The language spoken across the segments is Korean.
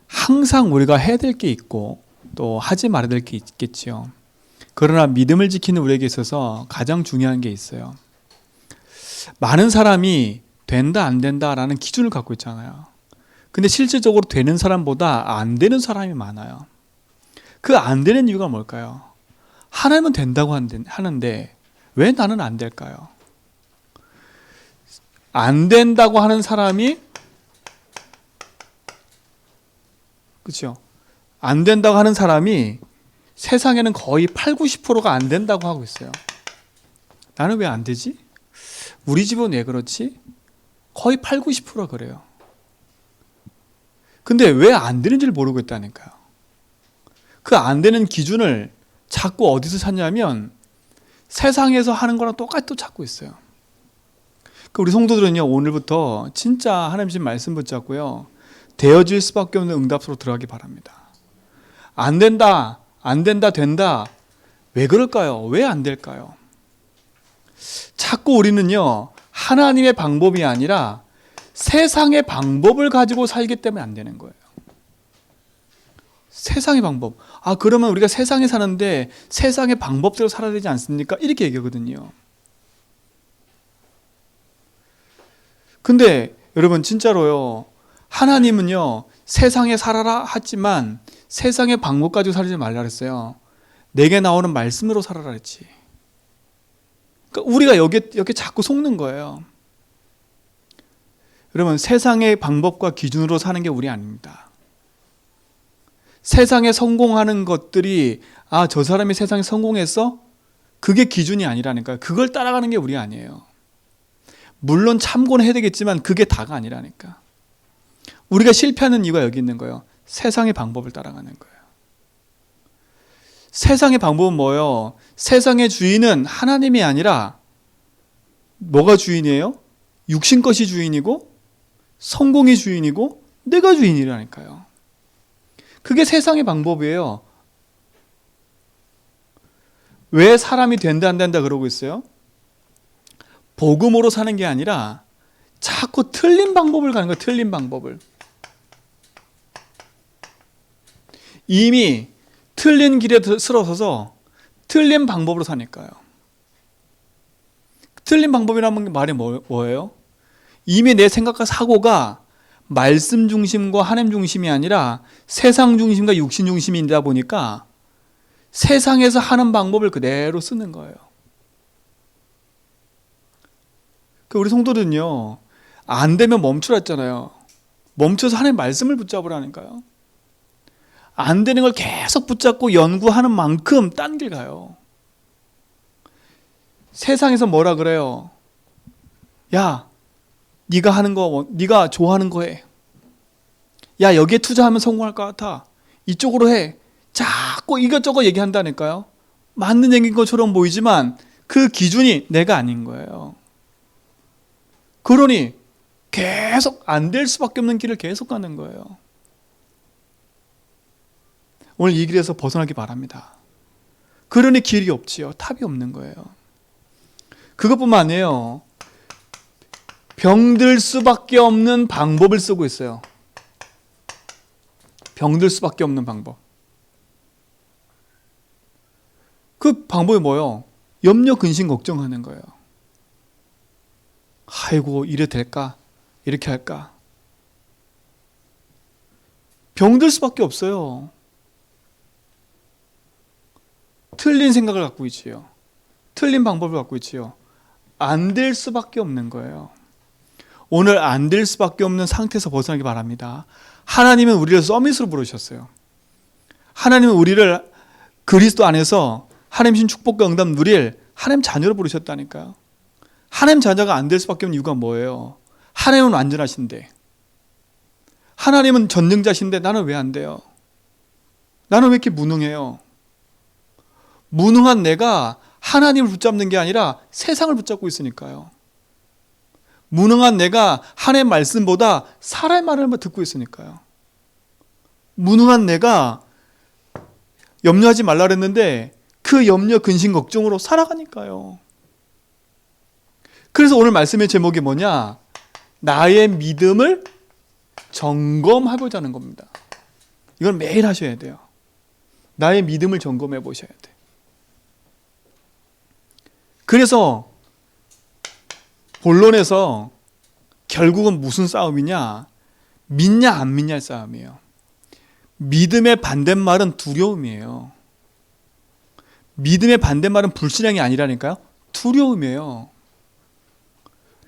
항상 우리가 해야 될 게 있고 또 하지 말아야 될 게 있겠지요. 그러나 믿음을 지키는 우리에게 있어서 가장 중요한 게 있어요. 많은 사람이 된다 안 된다라는 기준을 갖고 있잖아요. 근데 실질적으로 되는 사람보다 안 되는 사람이 많아요. 그 안 되는 이유가 뭘까요? 하나님은 된다고 하는데 왜 나는 안 될까요? 안 된다고 하는 사람이, 그렇죠? 안 된다고 하는 사람이 세상에는 거의 8, 90%가 안 된다고 하고 있어요. 나는 왜 안 되지? 우리 집은 왜 그렇지? 거의 8, 90%가 그래요. 근데 왜 안 되는지를 모르고 있다니까요. 그 안 되는 기준을 자꾸 어디서 찾냐면 세상에서 하는 거랑 똑같이 또 찾고 있어요. 우리 성도들은요, 오늘부터 진짜 하나님 주신 말씀 붙잡고요, 되어질 수밖에 없는 응답으로 들어가기 바랍니다. 안 된다, 안 된다, 된다. 왜 그럴까요? 왜 안 될까요? 자꾸 우리는요, 하나님의 방법이 아니라 세상의 방법을 가지고 살기 때문에 안 되는 거예요. 세상의 방법. 그러면 우리가 세상에 사는데 세상의 방법대로 살아야 되지 않습니까? 이렇게 얘기하거든요. 근데 여러분 진짜로요, 하나님은요 세상에 살아라 하지만 세상의 방법 가지고 살지 말라 그랬어요. 내게 나오는 말씀으로 살아라 했지. 그러니까 우리가 여기 자꾸 속는 거예요. 여러분 세상의 방법과 기준으로 사는 게 우리 아닙니다. 세상에 성공하는 것들이 저 사람이 세상에 성공했어? 그게 기준이 아니라니까요. 그걸 따라가는 게 우리 아니에요. 물론 참고는 해야 되겠지만 그게 다가 아니라니까. 우리가 실패하는 이유가 여기 있는 거예요. 세상의 방법을 따라가는 거예요. 세상의 방법은 뭐예요? 세상의 주인은 하나님이 아니라 뭐가 주인이에요? 육신 것이 주인이고 성공이 주인이고 내가 주인이라니까요. 그게 세상의 방법이에요. 왜 사람이 된다 안 된다 그러고 있어요? 복음으로 사는 게 아니라 자꾸 틀린 방법을 가는 거예요. 틀린 방법을. 이미 틀린 길에 들어서서 틀린 방법으로 사니까요. 틀린 방법이라는 말이 뭐예요? 이미 내 생각과 사고가 말씀 중심과 하나님 중심이 아니라 세상 중심과 육신 중심이다 보니까 세상에서 하는 방법을 그대로 쓰는 거예요. 우리 성도들은요, 안 되면 멈추라 했잖아요. 멈춰서 하나님의 말씀을 붙잡으라니까요. 안 되는 걸 계속 붙잡고 연구하는 만큼 딴 길 가요. 세상에서 뭐라 그래요? 야, 네가 하는 거, 네가 좋아하는 거 해. 야, 여기에 투자하면 성공할 것 같아. 이쪽으로 해. 자꾸 이것저것 얘기한다니까요. 맞는 얘기인 것처럼 보이지만 그 기준이 내가 아닌 거예요. 그러니 계속 안 될 수밖에 없는 길을 계속 가는 거예요. 오늘 이 길에서 벗어나기 바랍니다. 그러니 길이 없지요. 답이 없는 거예요. 그것뿐만 아니에요. 병들 수밖에 없는 방법을 쓰고 있어요. 병들 수밖에 없는 방법. 그 방법이 뭐예요? 염려, 근심, 걱정하는 거예요. 아이고, 이래 될까? 이렇게 할까? 병들 수밖에 없어요. 틀린 생각을 갖고 있지요. 틀린 방법을 갖고 있지요. 안 될 수밖에 없는 거예요. 오늘 안 될 수밖에 없는 상태에서 벗어나기 바랍니다. 하나님은 우리를 서밋으로 부르셨어요. 하나님은 우리를 그리스도 안에서 하나님 신 축복과 응답 누릴 하나님 자녀로 부르셨다니까요. 하나님 자녀가 안 될 수밖에 없는 이유가 뭐예요? 하나님은 완전하신데, 하나님은 전능자신데 나는 왜 안 돼요? 나는 왜 이렇게 무능해요? 무능한 내가 하나님을 붙잡는 게 아니라 세상을 붙잡고 있으니까요. 무능한 내가 하나님의 말씀보다 사람의 말을 듣고 있으니까요. 무능한 내가 염려하지 말라 그랬는데 그 염려, 근심, 걱정으로 살아가니까요. 그래서 오늘 말씀의 제목이 뭐냐? 나의 믿음을 점검해보자는 겁니다. 이건 매일 하셔야 돼요. 나의 믿음을 점검해 보셔야 돼. 그래서 본론에서 결국은 무슨 싸움이냐? 믿냐 안 믿냐의 싸움이에요. 믿음의 반대말은 두려움이에요. 믿음의 반대말은 불신앙이 아니라니까요. 두려움이에요.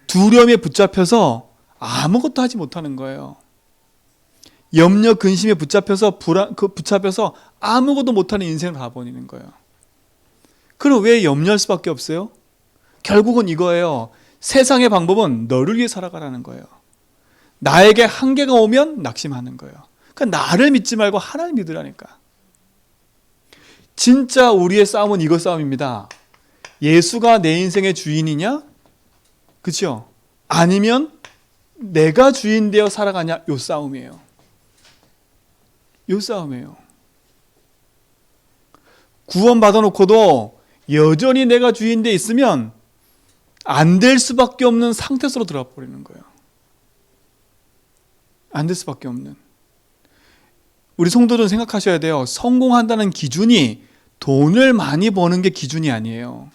두려움에 붙잡혀서 아무것도 하지 못하는 거예요. 염려, 근심에 붙잡혀서 붙잡혀서 아무것도 못하는 인생을 가버리는 거예요. 그럼 왜 염려할 수밖에 없어요? 결국은 이거예요. 세상의 방법은 너를 위해 살아가라는 거예요. 나에게 한계가 오면 낙심하는 거예요. 그러니까 나를 믿지 말고 하나님 믿으라니까. 진짜 우리의 싸움은 이거 싸움입니다. 예수가 내 인생의 주인이냐? 그렇죠? 아니면 내가 주인 되어 살아가냐? 요 싸움이에요. 요 싸움이에요. 구원 받아놓고도 여전히 내가 주인 돼 있으면 안 될 수밖에 없는 상태 속으로 들어가 버리는 거예요. 안 될 수밖에 없는. 우리 성도들은 생각하셔야 돼요. 성공한다는 기준이 돈을 많이 버는 게 기준이 아니에요.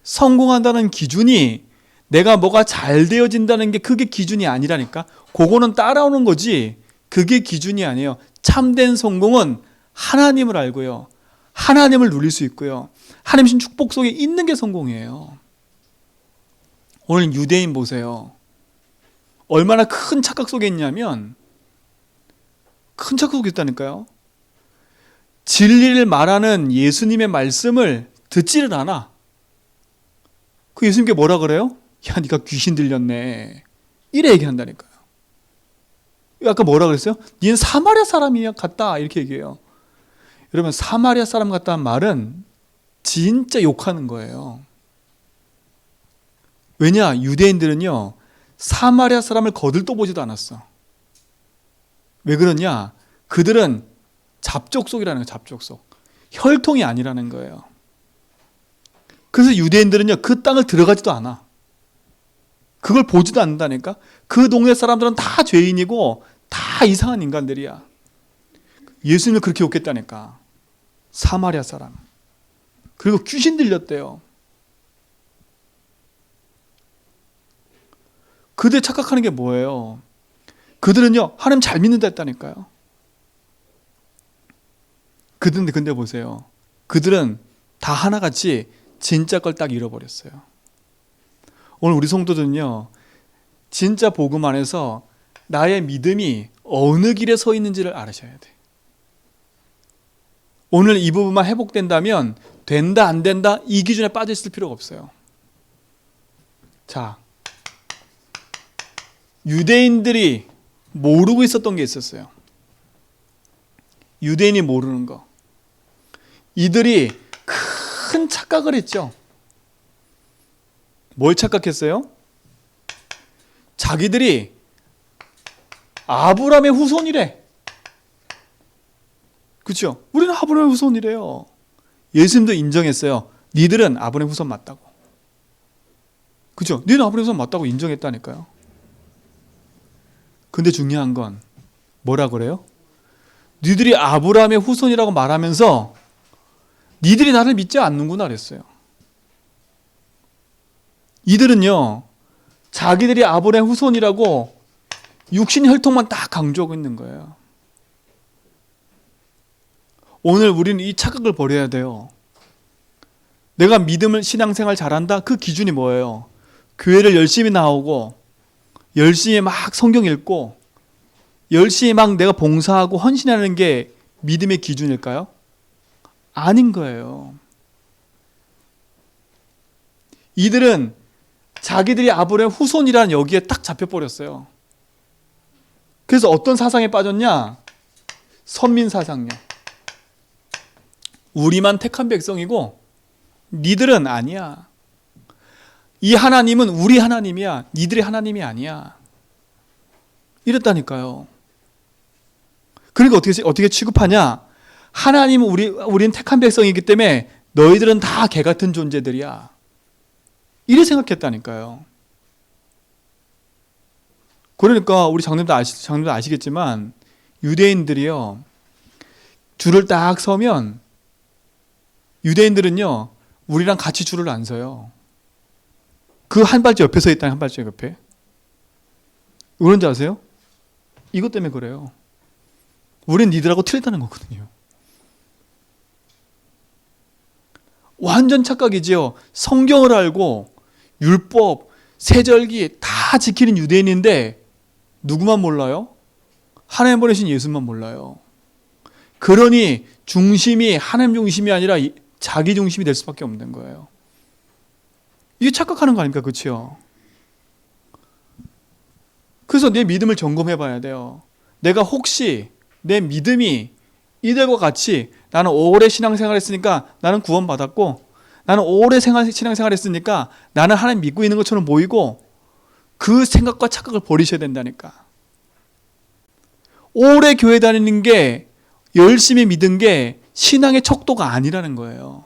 성공한다는 기준이 내가 뭐가 잘 되어진다는 게 그게 기준이 아니라니까. 그거는 따라오는 거지 그게 기준이 아니에요. 참된 성공은 하나님을 알고요. 하나님을 누릴 수 있고요. 하나님 신 축복 속에 있는 게 성공이에요. 오늘 유대인 보세요. 얼마나 큰 착각 속에 있냐면 큰 착각 속에 있다니까요. 진리를 말하는 예수님의 말씀을 듣지를 않아. 그 예수님께 뭐라 그래요? 야, 네가 귀신 들렸네. 이래 얘기한다니까요. 아까 뭐라 그랬어요? 니는 사마리아 사람이야 같다 이렇게 얘기해요. 여러분 사마리아 사람 같다는 말은 진짜 욕하는 거예요. 왜냐? 유대인들은요 사마리아 사람을 거들떠 보지도 않았어. 왜 그러냐? 그들은 잡족속이라는 거예요. 잡족속. 혈통이 아니라는 거예요. 그래서 유대인들은요 그 땅을 들어가지도 않아. 그걸 보지도 않는다니까. 그 동네 사람들은 다 죄인이고 다 이상한 인간들이야. 예수님을 그렇게 욕했다니까. 사마리아 사람. 그리고 귀신 들렸대요. 그들 착각하는 게 뭐예요? 그들은요 하나님 잘 믿는다 했다니까요. 근데 보세요. 그들은 다 하나같이 진짜 걸 딱 잃어버렸어요. 오늘 우리 성도들은요 진짜 복음 안에서 나의 믿음이 어느 길에 서 있는지를 알으셔야 돼. 오늘 이 부분만 회복된다면 된다 안 된다 이 기준에 빠져 있을 필요가 없어요. 자, 유대인들이 모르고 있었던 게 있었어요. 유대인이 모르는 거. 이들이 큰 착각을 했죠. 뭘 착각했어요? 자기들이 아브라함의 후손이래. 그렇죠? 우리는 아브라함의 후손이래요. 예수님도 인정했어요. 니들은 아브라함의 후손 맞다고. 그렇죠? 니는 아브라함의 후손 맞다고 인정했다니까요. 근데 중요한 건 뭐라 그래요? 니들이 아브라함의 후손이라고 말하면서 니들이 나를 믿지 않는구나 그랬어요. 이들은요 자기들이 아브라함의 후손이라고 육신 혈통만 딱 강조하고 있는 거예요. 오늘 우리는 이 착각을 버려야 돼요. 내가 믿음을 신앙생활 잘한다? 그 기준이 뭐예요? 교회를 열심히 나오고 열심히 막 성경 읽고 열심히 막 내가 봉사하고 헌신하는 게 믿음의 기준일까요? 아닌 거예요. 이들은 자기들이 아브라함의 후손이라는 여기에 딱 잡혀버렸어요. 그래서 어떤 사상에 빠졌냐? 선민 사상요. 우리만 택한 백성이고 니들은 아니야. 이 하나님은 우리 하나님이야. 니들의 하나님이 아니야. 이랬다니까요. 그러니까 어떻게 취급하냐? 하나님은 우리는 택한 백성이기 때문에 너희들은 다 개 같은 존재들이야. 이래 생각했다니까요. 그러니까 우리 장로님도 아시겠지만 유대인들이요, 줄을 딱 서면 유대인들은요 우리랑 같이 줄을 안 서요. 그 한 발짝 옆에 서 있다는 한 발짝 옆에. 왜 그런지 아세요? 이것 때문에 그래요. 우린 니들하고 틀리다는 거거든요. 완전 착각이지요. 성경을 알고 율법, 세절기 다 지키는 유대인인데 누구만 몰라요? 하나님 보내신 예수만 몰라요. 그러니 중심이 하나님 중심이 아니라 자기 중심이 될 수밖에 없는 거예요. 이게 착각하는 거 아닙니까? 그렇죠? 그래서 내 믿음을 점검해 봐야 돼요. 내가 혹시 내 믿음이 이들과 같이 나는 오래 신앙생활 했으니까 나는 구원받았고, 나는 오래 신앙생활 했으니까 나는 하나님 믿고 있는 것처럼 보이고, 그 생각과 착각을 버리셔야 된다니까. 오래 교회 다니는 게, 열심히 믿은 게 신앙의 척도가 아니라는 거예요.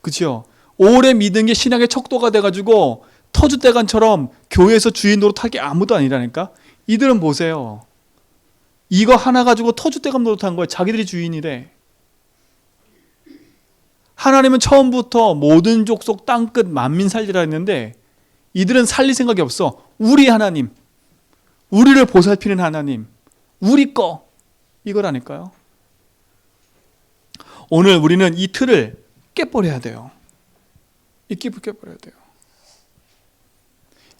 그렇죠? 오래 믿은 게 신앙의 척도가 돼가지고 터줏대감처럼 교회에서 주인 노릇할 게 아무도 아니라니까. 이들은 보세요. 이거 하나 가지고 터줏대감 노릇한 거예요. 자기들이 주인이래. 하나님은 처음부터 모든 족속 땅끝 만민 살리라 했는데 이들은 살릴 생각이 없어. 우리 하나님, 우리를 보살피는 하나님, 우리 거, 이거라니까요. 오늘 우리는 이 틀을 깨버려야 돼요. 이 깁을 깨버려야 돼요.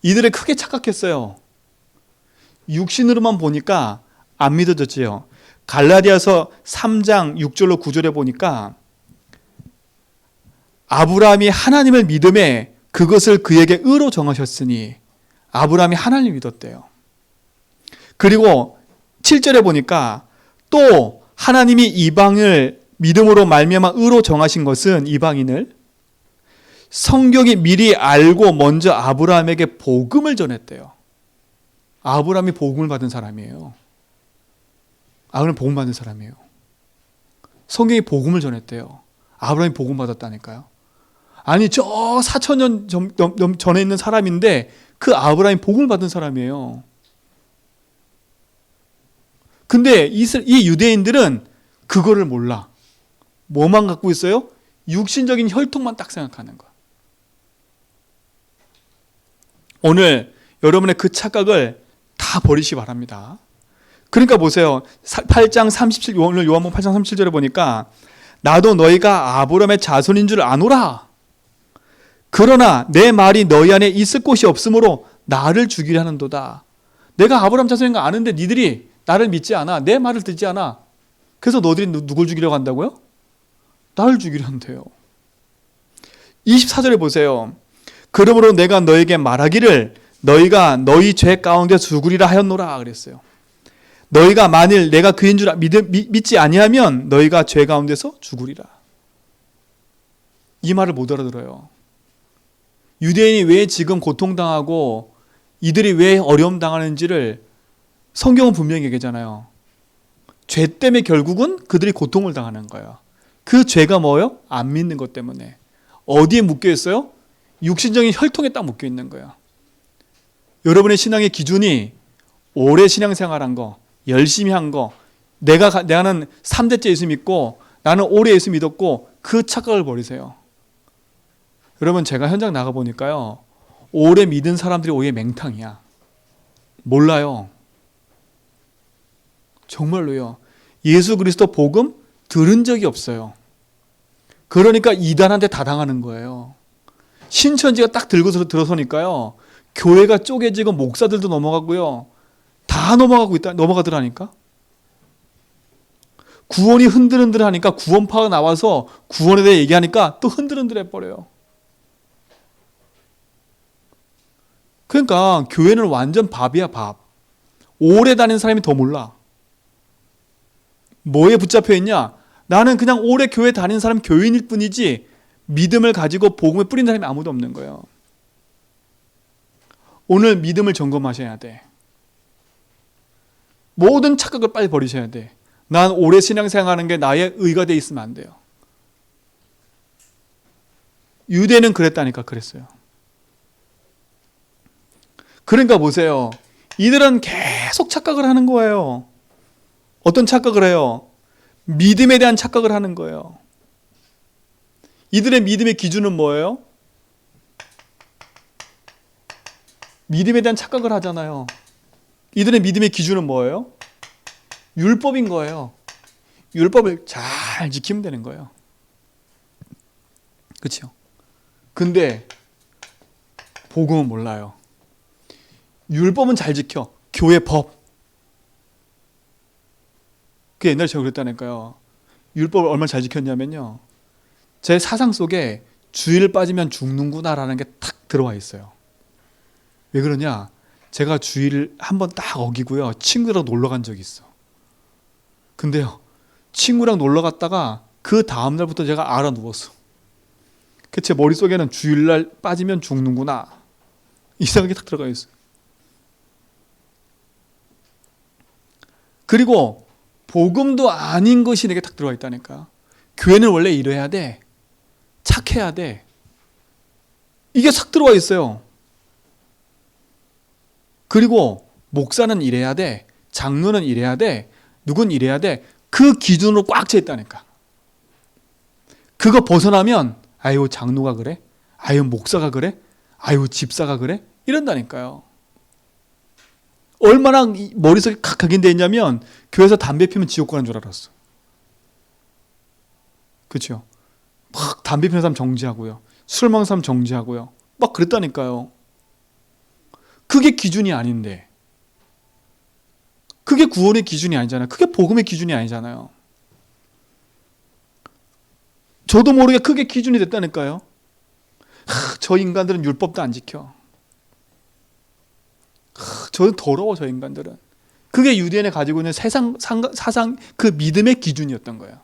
이들은 크게 착각했어요. 육신으로만 보니까 안 믿어졌지요. 갈라디아서 3장 6절로 9절에 보니까 아브라함이 하나님을 믿음에 그것을 그에게 의로 정하셨으니 아브라함이 하나님을 믿었대요. 그리고 7절에 보니까 또 하나님이 이방을 믿음으로 말미암아 의로 정하신 것은 이방인을 성경이 미리 알고 먼저 아브라함에게 복음을 전했대요. 아브라함이 복음을 받은 사람이에요. 아브라함이 복음 받은 사람이에요. 성경이 복음을 전했대요. 아브라함이 복음 받았다니까요. 아니 저 4,000년 전에 있는 사람인데 그 아브라함이 복음을 받은 사람이에요. 근데 이 유대인들은 그거를 몰라. 뭐만 갖고 있어요? 육신적인 혈통만 딱 생각하는 거야. 오늘 여러분의 그 착각을 다 버리시기 바랍니다. 그러니까 보세요. 8장 37, 오늘 요한복음 8장 37절에 보니까 나도 너희가 아브라함의 자손인 줄 아노라. 그러나 내 말이 너희 안에 있을 곳이 없으므로 나를 죽이려 하는도다. 내가 아브라함 자손인 거 아는데 니들이 나를 믿지 않아. 내 말을 듣지 않아. 그래서 너희들이 누굴 죽이려고 한다고요? 나를 죽이려 한대요. 24절에 보세요. 그러므로 내가 너에게 말하기를 너희가 너희 죄 가운데 죽으리라 하였노라 그랬어요. 너희가 만일 내가 그인 줄 믿지 아니하면 너희가 죄 가운데서 죽으리라. 이 말을 못 알아들어요. 유대인이 왜 지금 고통당하고 이들이 왜 어려움 당하는지를 성경은 분명히 얘기하잖아요. 죄 때문에 결국은 그들이 고통을 당하는 거예요. 그 죄가 뭐예요? 안 믿는 것 때문에. 어디에 묶여 있어요? 육신적인 혈통에 딱 묶여 있는 거예요. 여러분의 신앙의 기준이 오래 신앙생활한 거, 열심히 한 거, 나는 3대째 예수 믿고 나는 오래 예수 믿었고 그 착각을 버리세요. 여러분 제가 현장 나가보니까요. 오래 믿은 사람들이 오히려 맹탕이야. 몰라요. 정말로요. 예수 그리스도 복음 들은 적이 없어요. 그러니까 이단한테 다 당하는 거예요. 신천지가 딱 들어서니까요. 교회가 쪼개지고 목사들도 넘어가고요. 다 넘어가더라니까. 구원이 흔들흔들하니까 구원파가 나와서 구원에 대해 얘기하니까 또 흔들흔들해버려요. 그러니까 교회는 완전 밥이야 밥. 오래 다닌 사람이 더 몰라. 뭐에 붙잡혀 있냐? 나는 그냥 오래 교회 다닌 사람 교인일 뿐이지 믿음을 가지고 복음을 뿌린 사람이 아무도 없는 거예요. 오늘 믿음을 점검하셔야 돼. 모든 착각을 빨리 버리셔야 돼. 난 오래 신앙생활하는 게 나의 의가 돼 있으면 안 돼요. 유대는 그랬다니까 그랬어요. 그러니까 보세요. 이들은 계속 착각을 하는 거예요. 어떤 착각을 해요? 믿음에 대한 착각을 하는 거예요. 이들의 믿음의 기준은 뭐예요? 믿음에 대한 착각을 하잖아요. 이들의 믿음의 기준은 뭐예요? 율법인 거예요. 율법을 잘 지키면 되는 거예요. 그렇죠? 근데 복음은 몰라요. 율법은 잘 지켜. 교회 법. 그 옛날에 제가 그랬다니까요. 율법을 얼마나 잘 지켰냐면요. 제 사상 속에 주일 빠지면 죽는구나라는 게 탁 들어와 있어요. 왜 그러냐? 제가 주일을 한번 딱 어기고요. 친구랑 놀러 간 적이 있어. 근데요. 친구랑 놀러 갔다가 그 다음날부터 제가 알아 누웠어. 제 머릿속에는 주일날 빠지면 죽는구나. 이 생각이 딱 들어가 있어요. 그리고 복음도 아닌 것이 내게 딱 들어와 있다니까. 교회는 원래 이래야 돼. 착해야 돼. 이게 싹 들어와 있어요. 그리고 목사는 이래야 돼. 장로는 이래야 돼. 누군 이래야 돼. 그 기준으로 꽉 차 있다니까. 그거 벗어나면 아유 장로가 그래? 아유 목사가 그래? 아유 집사가 그래? 이런다니까요. 얼마나 머릿속에 각각인데 있냐면 교회에서 담배 피면 지옥 가는 줄 알았어. 그렇죠? 막 담배 피는 사람 정지하고요. 술 먹는 사람 정지하고요. 막 그랬다니까요. 그게 기준이 아닌데. 그게 구원의 기준이 아니잖아요. 그게 복음의 기준이 아니잖아요. 저도 모르게 그게 기준이 됐다니까요. 저 인간들은 율법도 안 지켜. 저는 더러워, 저 인간들은. 그게 유대인이 가지고 있는 사상, 그 믿음의 기준이었던 거예요.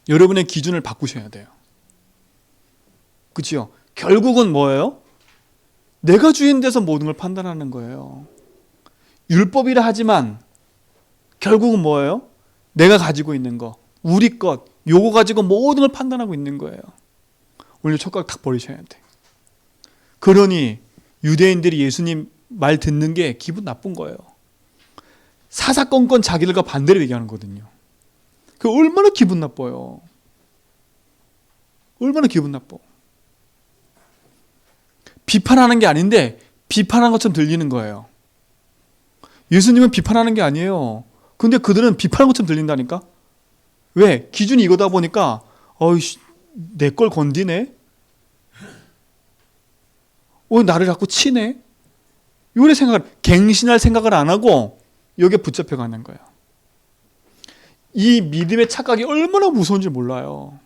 여러분의 기준을 바꾸셔야 돼요. 그렇죠? 결국은 뭐예요? 내가 주인 돼서 모든 걸 판단하는 거예요. 율법이라 하지만 결국은 뭐예요? 내가 가지고 있는 거, 우리 것, 요거 가지고 모든 걸 판단하고 있는 거예요. 오늘 촉각 탁 버리셔야 돼. 그러니 유대인들이 예수님 말 듣는 게 기분 나쁜 거예요. 사사건건 자기들과 반대로 얘기하는 거거든요. 그 얼마나 기분 나빠요. 얼마나 기분 나빠. 비판하는 게 아닌데 비판한 것처럼 들리는 거예요. 예수님은 비판하는 게 아니에요. 근데 그들은 비판한 것처럼 들린다니까. 왜? 기준이 이거다 보니까 어이씨 내 걸 건디네. 나를 자꾸 치네. 이런 생각을 갱신할 생각을 안 하고 여기에 붙잡혀가는 거예요. 이 믿음의 착각이 얼마나 무서운지 몰라요.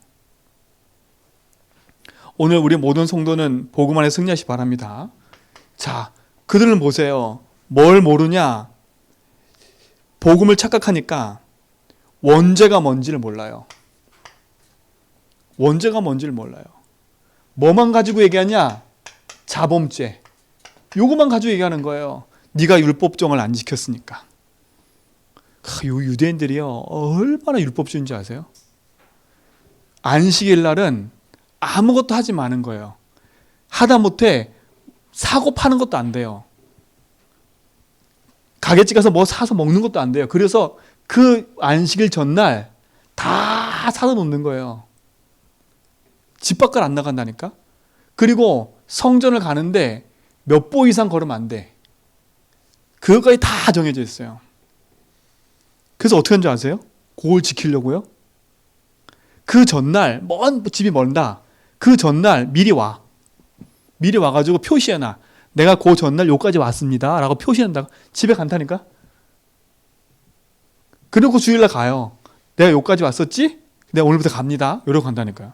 오늘 우리 모든 성도는 복음 안에 승리하시 바랍니다. 자, 그들은 보세요. 뭘 모르냐? 복음을 착각하니까 원죄가 뭔지를 몰라요. 원죄가 뭔지를 몰라요. 뭐만 가지고 얘기하냐? 자범죄. 요거만 가지고 얘기하는 거예요. 네가 율법정을 안 지켰으니까. 요 유대인들이요. 얼마나 율법주의인지 아세요? 안식일 날은 아무것도 하지 마는 거예요. 하다못해 사고 파는 것도 안 돼요. 가게집 가서 뭐 사서 먹는 것도 안 돼요. 그래서 그 안식일 전날 다 사다 놓는 거예요. 집 밖을 안 나간다니까. 그리고 성전을 가는데 몇 보 이상 걸으면 안 돼. 그것까지 다 정해져 있어요. 그래서 어떻게 하는지 아세요? 그걸 지키려고요. 그 전날 집이 멀다. 그 전날 미리 와. 미리 와가지고 표시해놔. 내가 그 전날 요까지 왔습니다 라고 표시한다고. 집에 간다니까. 그리고 주일날 가요. 내가 요까지 왔었지? 내가 오늘부터 갑니다. 이러고 간다니까요.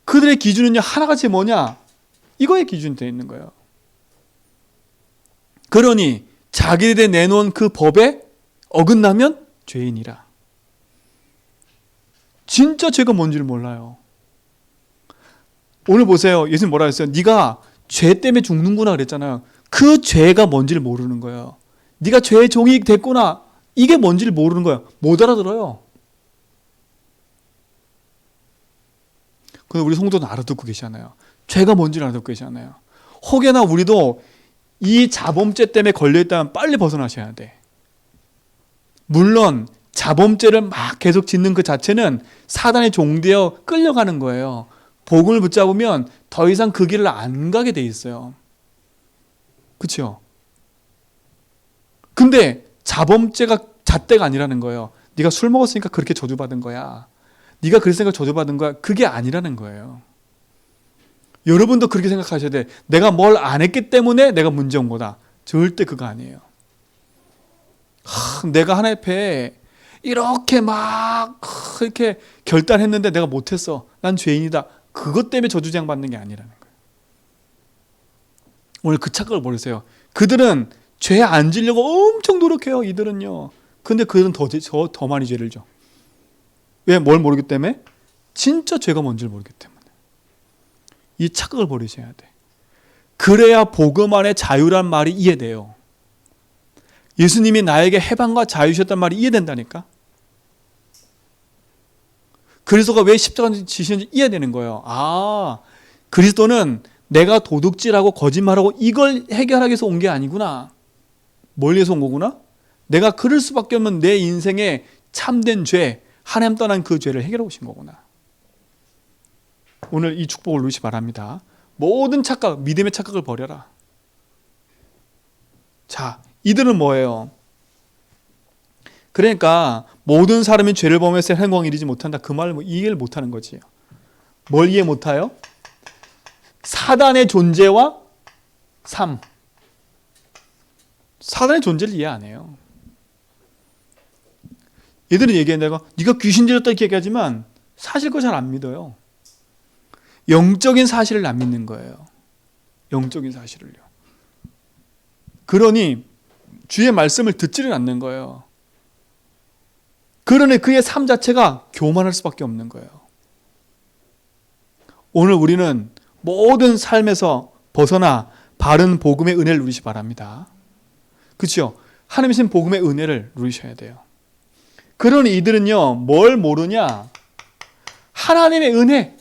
그들의 기준은요 하나같이 뭐냐? 이거의 기준이 되어 있는 거예요. 그러니 자기들이 내놓은 그 법에 어긋나면 죄인이라. 진짜 죄가 뭔지를 몰라요. 오늘 보세요. 예수님 뭐라 했어요? 네가 죄 때문에 죽는구나 그랬잖아요. 그 죄가 뭔지를 모르는 거예요. 네가 죄의 종이 됐구나. 이게 뭔지를 모르는 거예요. 못 알아들어요. 근데 우리 성도는 알아듣고 계시잖아요. 죄가 뭔지를 알고 계시잖아요. 혹여나 우리도 이 자범죄 때문에 걸려있다면 빨리 벗어나셔야 돼. 물론 자범죄를 막 계속 짓는 그 자체는 사단의 종되어 끌려가는 거예요. 복음을 붙잡으면 더 이상 그 길을 안 가게 돼 있어요. 그렇죠? 근데 자범죄가 잣대가 아니라는 거예요. 네가 술 먹었으니까 그렇게 저주받은 거야. 네가 그랬으니까 저주받은 거야. 그게 아니라는 거예요. 여러분도 그렇게 생각하셔야 돼. 내가 뭘 안 했기 때문에 내가 문제 온 거다. 절대 그거 아니에요. 내가 하나님 앞에 이렇게 막 이렇게 결단했는데 내가 못했어. 난 죄인이다. 그것 때문에 저주장 받는 게 아니라는 거예요. 오늘 그 착각을 버리세요. 그들은 죄 안 지려고 엄청 노력해요. 이들은요. 근데 그들은 더 많이 죄를 져. 왜? 뭘 모르기 때문에? 진짜 죄가 뭔지를 모르기 때문에. 이 착각을 버리셔야 돼. 그래야 복음 안에 자유란 말이 이해돼요. 예수님이 나에게 해방과 자유 주셨단 말이 이해된다니까. 그리스도가 왜 십자가를 지시는지 이해되는 거예요. 아, 그리스도는 내가 도둑질하고 거짓말하고 이걸 해결하기 위해서 온 게 아니구나. 뭘 위해서 온 거구나? 내가 그럴 수밖에 없는 내 인생의 참된 죄, 하나님 떠난 그 죄를 해결하고 오신 거구나. 오늘 이 축복을 누리시 바랍니다. 모든 착각, 믿음의 착각을 버려라. 자, 이들은 뭐예요? 그러니까 모든 사람이 죄를 범해서 행복을 이루지 못한다. 그 말을 이해를 못하는 거지. 뭘 이해 못해요? 사단의 존재와 삶. 사단의 존재를 이해 안 해요. 얘들은 얘기한다고 네가 귀신 들렸다 이렇게 얘기하지만 사실 거 잘 안 믿어요. 영적인 사실을 안 믿는 거예요. 영적인 사실을요. 그러니 주의 말씀을 듣지를 않는 거예요. 그러니 그의 삶 자체가 교만할 수밖에 없는 거예요. 오늘 우리는 모든 삶에서 벗어나 바른 복음의 은혜를 누리시 바랍니다. 그렇죠? 하나님이신 복음의 은혜를 누리셔야 돼요. 그러니 이들은요, 뭘 모르냐? 하나님의 은혜,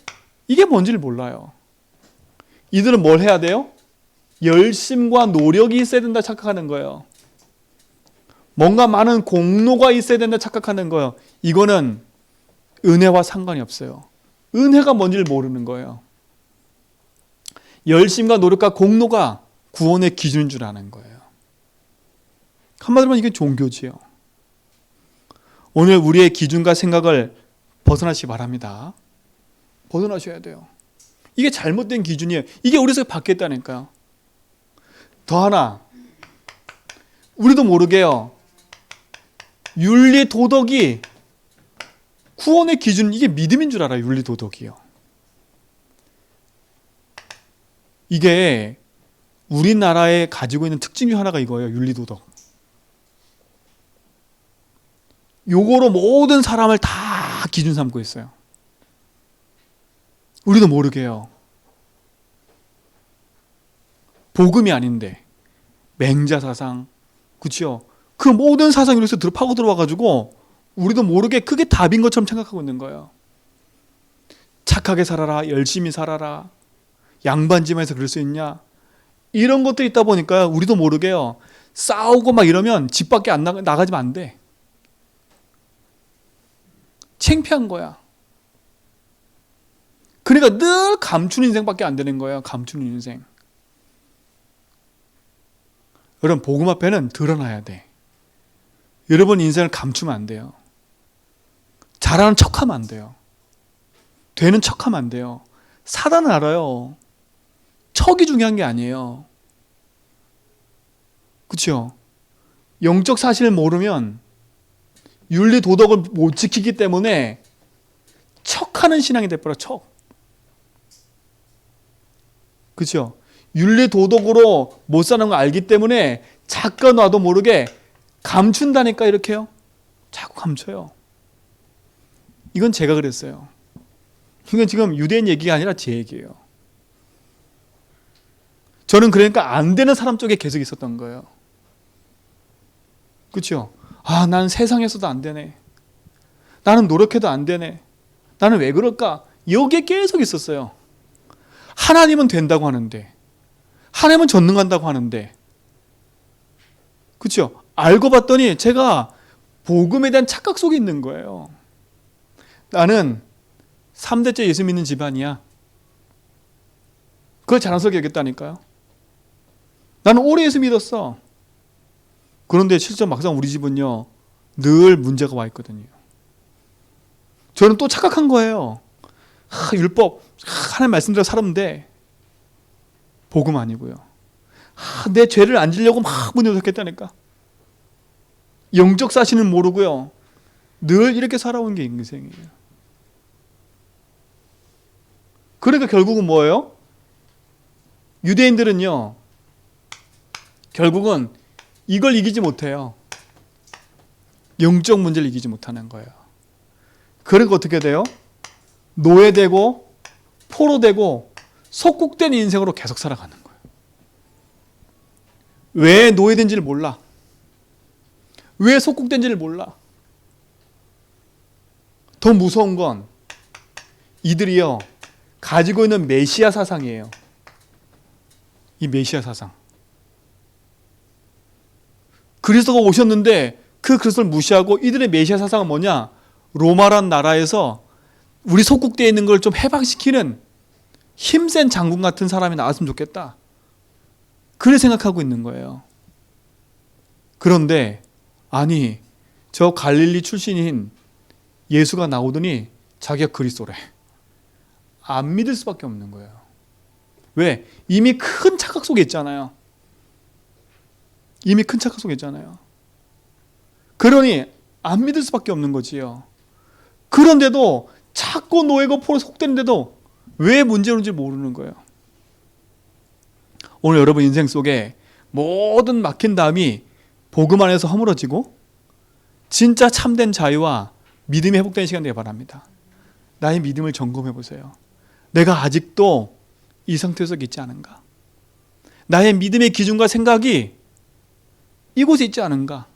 이게 뭔지를 몰라요. 이들은 뭘 해야 돼요? 열심과 노력이 있어야 된다 착각하는 거예요. 뭔가 많은 공로가 있어야 된다 착각하는 거예요. 이거는 은혜와 상관이 없어요. 은혜가 뭔지를 모르는 거예요. 열심과 노력과 공로가 구원의 기준인 줄 아는 거예요. 한마디로 이게 종교지요. 오늘 우리의 기준과 생각을 벗어나시기 바랍니다. 벗어나셔야 돼요. 이게 잘못된 기준이에요. 이게 우리 속에 바뀌었다니까요. 더 하나, 우리도 모르게요. 윤리 도덕이 구원의 기준, 이게 믿음인 줄 알아요. 윤리 도덕이요. 이게 우리나라에 가지고 있는 특징 중 하나가 이거예요. 윤리 도덕. 요거로 모든 사람을 다 기준 삼고 있어요. 우리도 모르게요. 복음이 아닌데 맹자 사상, 그렇죠? 그 모든 사상이 여기서 파고 들어와가지고 우리도 모르게 그게 답인 것처럼 생각하고 있는 거예요. 착하게 살아라, 열심히 살아라, 양반집에서 그럴 수 있냐? 이런 것들이 있다 보니까 우리도 모르게요. 싸우고 막 이러면 집 밖에 안 나가지면 안 돼. 창피한 거야. 그러니까 늘 감추는 인생밖에 안 되는 거예요. 감추는 인생. 여러분, 복음 앞에는 드러나야 돼. 여러분 인생을 감추면 안 돼요. 잘하는 척하면 안 돼요. 되는 척하면 안 돼요. 사단은 알아요. 척이 중요한 게 아니에요. 그렇죠? 영적 사실을 모르면 윤리 도덕을 못 지키기 때문에 척하는 신앙이 돼버려. 척. 그렇죠? 윤리 도덕으로 못 사는 거 알기 때문에 자꾸 나도 모르게 감춘다니까. 이렇게요. 자꾸 감춰요. 이건 제가 그랬어요. 이건 지금 유대인 얘기가 아니라 제 얘기예요. 저는 그러니까 안 되는 사람 쪽에 계속 있었던 거예요. 그렇죠? 아, 난 세상에서도 안 되네. 나는 노력해도 안 되네. 나는 왜 그럴까? 여기에 계속 있었어요. 하나님은 된다고 하는데, 하나님은 전능한다고 하는데, 그렇죠? 알고 봤더니 제가 복음에 대한 착각 속에 있는 거예요. 나는 3대째 예수 믿는 집안이야. 그걸 자랑스럽게 여겼다니까요. 나는 오래 예수 믿었어. 그런데 실제 막상 우리 집은요, 늘 문제가 와 있거든요. 저는 또 착각한 거예요. 율법, 하나님 말씀대로 살면 돼. 복음 아니고요. 내 죄를 안 지려고 막 문제 생겼다니까. 영적 사실은 모르고요. 늘 이렇게 살아온 게 인생이에요. 그러니까 결국은 뭐예요? 유대인들은요, 결국은 이걸 이기지 못해요. 영적 문제를 이기지 못하는 거예요. 그러니까 어떻게 돼요? 노예되고 포로되고 속국된 인생으로 계속 살아가는 거예요. 왜 노예된지를 몰라. 왜 속국된지를 몰라. 더 무서운 건 이들이요, 가지고 있는 메시아 사상이에요. 이 메시아 사상. 그리스도가 오셨는데 그 그리스도를 무시하고 이들의 메시아 사상은 뭐냐? 로마란 나라에서 우리 속국되어 있는 걸 좀 해방시키는 힘센 장군 같은 사람이 나왔으면 좋겠다. 그래 생각하고 있는 거예요. 그런데 아니, 저 갈릴리 출신인 예수가 나오더니 자기가 그리스도래. 안 믿을 수밖에 없는 거예요. 왜? 이미 큰 착각 속에 있잖아요. 이미 큰 착각 속에 있잖아요. 그러니 안 믿을 수밖에 없는 거지요. 그런데도 자꾸 노예고 포로 속되는데도 왜 문제인지 모르는 거예요. 오늘 여러분 인생 속에 모든 막힌 담이 복음 안에서 허물어지고 진짜 참된 자유와 믿음이 회복되는 시간 되길 바랍니다. 나의 믿음을 점검해 보세요. 내가 아직도 이 상태에서 있지 않은가? 나의 믿음의 기준과 생각이 이곳에 있지 않은가?